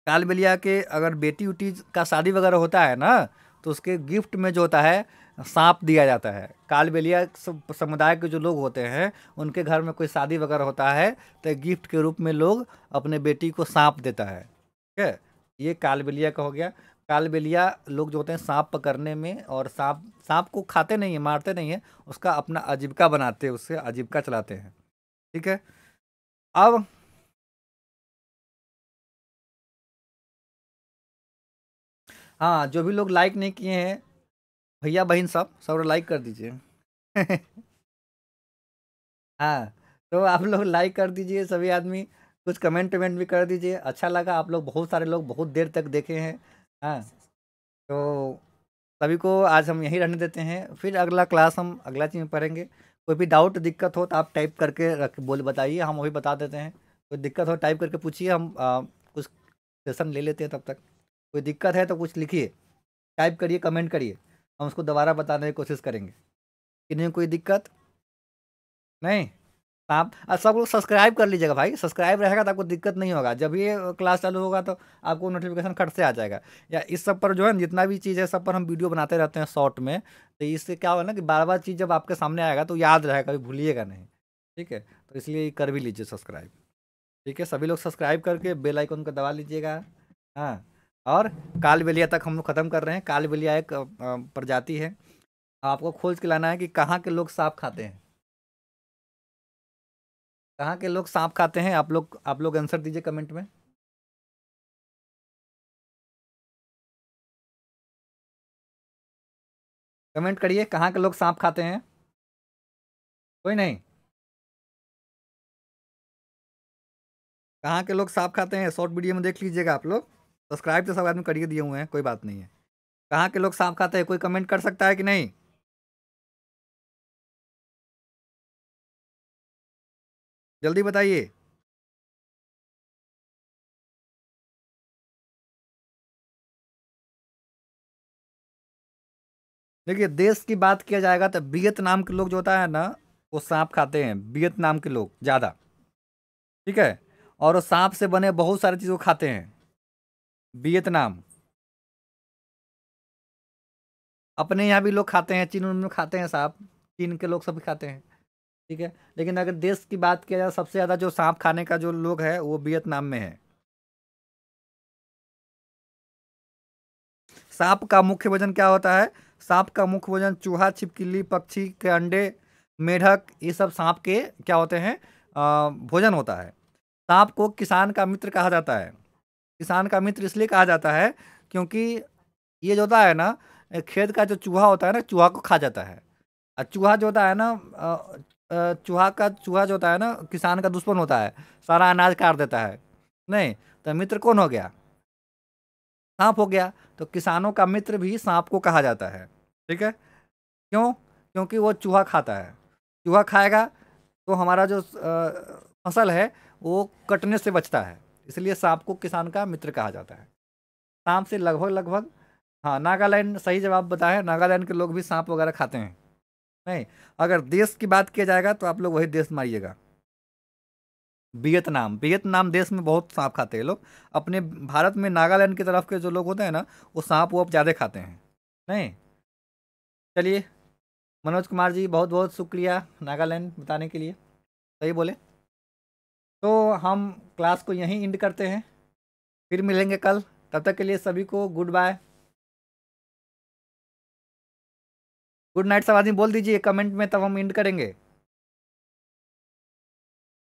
कालबेलिया के अगर बेटी उटी का शादी वगैरह होता है ना, तो उसके गिफ्ट में जो होता है, सांप दिया जाता है। कालबेलिया समुदाय के जो लोग होते हैं, उनके घर में कोई शादी वगैरह होता है, तो गिफ्ट के रूप में लोग अपने बेटी को सांप देता है। ठीक है, ये कालबेलिया का हो गया। कालबेलिया लोग जो होते हैं सांप पकड़ने में, और सांप सांप को खाते नहीं है, मारते नहीं है, उसका अपना आजीविका बनाते हैं, उससे आजीविका चलाते हैं। ठीक है, अब हाँ, जो भी लोग लाइक नहीं किए हैं, भैया बहन सब सब लाइक कर दीजिए। हाँ, तो आप लोग लाइक कर दीजिए सभी आदमी, कुछ कमेंट वमेंट भी कर दीजिए। अच्छा लगा, आप लोग बहुत सारे लोग बहुत देर तक देखे हैं। हाँ, तो सभी को आज हम यहीं रहने देते हैं, फिर अगला क्लास हम अगला चीज़ में पढ़ेंगे। कोई भी डाउट दिक्कत हो तो आप टाइप करके रख बोल बताइए, हम वही बता देते हैं। कोई दिक्कत हो टाइप करके पूछिए, हम कुछ सेशन ले लेते हैं तब तक। कोई दिक्कत है तो कुछ लिखिए, टाइप करिए, कमेंट करिए, हम उसको दोबारा बताने की कोशिश करेंगे। कि नहीं कोई दिक्कत नहीं। आप सब लोग सब्सक्राइब कर लीजिएगा भाई, सब्सक्राइब रहेगा तो आपको दिक्कत नहीं होगा। जब ये क्लास चालू होगा तो आपको नोटिफिकेशन खट से आ जाएगा। या इस सब पर जो है जितना भी चीज़ है, सब पर हम वीडियो बनाते रहते हैं शॉर्ट में, तो इससे क्या होगा ना कि बार बार चीज़ जब आपके सामने आएगा तो याद रहेगा, कभी भूलिएगा नहीं। ठीक है, तो इसलिए कर भी लीजिए सब्सक्राइब। ठीक है, सभी लोग सब्सक्राइब करके बेल आइकन को दबा लीजिएगा। हाँ, और कालबेलिया तक हम लोग ख़त्म कर रहे हैं। कालबेलिया एक प्रजाति है। आपको खोज के लाना है कि कहाँ के लोग सांप खाते हैं, कहाँ के लोग सांप खाते हैं। आप लोग आंसर दीजिए कमेंट में। कमेंट करिए, कहाँ के लोग सांप खाते हैं। कोई नहीं, कहाँ के लोग सांप खाते हैं, शॉर्ट वीडियो में देख लीजिएगा आप लोग। सब्सक्राइब तो सब आदमी करिए दिए हुए हैं, कोई बात नहीं है। कहाँ के लोग सांप खाते हैं, कोई कमेंट कर सकता है कि नहीं। जल्दी बताइए। देखिए, देश की बात किया जाएगा तो वियतनाम के लोग जो होता है ना, वो सांप खाते हैं, वियतनाम के लोग ज़्यादा। ठीक है, और वो सांप से बने बहुत सारी चीज़ों को खाते हैं, वियतनाम। अपने यहाँ भी लोग खाते हैं, चीन उन में खाते हैं सांप, चीन के लोग सब खाते हैं। ठीक है, लेकिन अगर देश की बात किया जाए, सबसे ज़्यादा जो सांप खाने का जो लोग है वो वियतनाम में है। सांप का मुख्य भोजन क्या होता है, सांप का मुख्य भोजन चूहा, छिपकली, पक्षी के अंडे, मेढक, ये सब सांप के क्या होते हैं, भोजन होता है। सांप को किसान का मित्र कहा जाता है। किसान का मित्र इसलिए कहा जाता है क्योंकि ये जो होता है ना, खेत का जो चूहा होता है ना, चूहा को खा जाता है। और चूहा जो होता है ना, चूहा जो होता है ना, किसान का दुश्मन होता है, सारा अनाज काट देता है। नहीं, तो मित्र कौन हो गया? सांप हो गया। तो किसानों का मित्र भी सांप को कहा जाता है। ठीक है। क्यों? क्योंकि वो चूहा खाता है। चूहा खाएगा तो हमारा जो फसल है वो कटने से बचता है। इसलिए सांप को किसान का मित्र कहा जाता है। सांप से लगभग लगभग, हाँ, नागालैंड सही जवाब बताया है। नागालैंड के लोग भी सांप वगैरह खाते हैं। नहीं, अगर देश की बात किया जाएगा तो आप लोग वही देश मारिएगा। वियतनाम। वियतनाम देश में बहुत सांप खाते हैं लोग। अपने भारत में नागालैंड की तरफ के जो लोग होते हैं ना, वो सांप वो ज़्यादा खाते हैं। नहीं, चलिए, मनोज कुमार जी बहुत बहुत शुक्रिया नागालैंड बताने के लिए। सही बोले। तो हम क्लास को यहीं एंड करते हैं, फिर मिलेंगे कल। तब तक के लिए सभी को गुड बाय, गुड नाइट। सब आदमी बोल दीजिए कमेंट में, तब हम एंड करेंगे।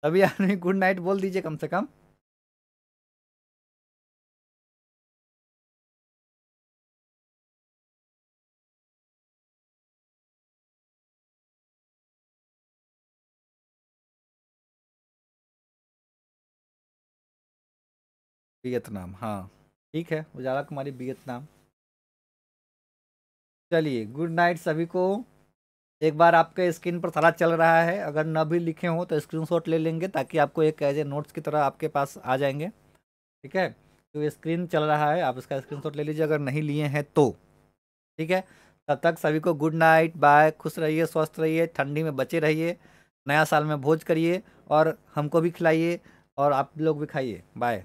सभी आदमी गुड नाइट बोल दीजिए कम से कम। वियतनाम, हाँ, ठीक है, उजाला कुमारी वियतनाम। चलिए, गुड नाइट सभी को। एक बार आपके स्क्रीन पर सारा चल रहा है, अगर न भी लिखे हो तो स्क्रीनशॉट ले लेंगे, ताकि आपको एक एज ए नोट्स की तरह आपके पास आ जाएंगे। ठीक है। तो ये स्क्रीन चल रहा है, आप इसका स्क्रीनशॉट ले लीजिए अगर नहीं लिए हैं तो। ठीक है। तब तक सभी को गुड नाइट, बाय। खुश रहिए, स्वस्थ रहिए, ठंडी में बचे रहिए, नया साल में भोज करिए, और हमको भी खिलाइए, और आप लोग भी खाइए। बाय।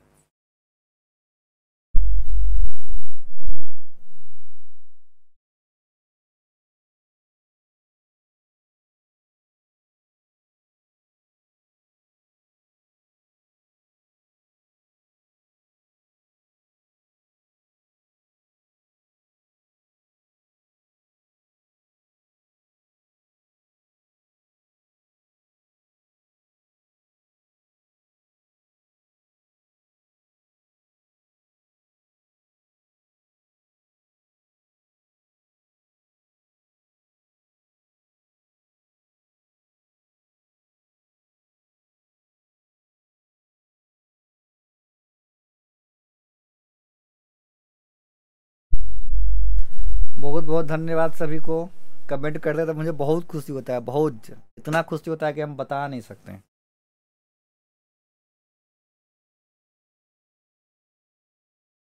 बहुत बहुत धन्यवाद सभी को। कमेंट करते तो मुझे बहुत खुशी होता है, बहुत, इतना खुशी होता है कि हम बता नहीं सकते हैं।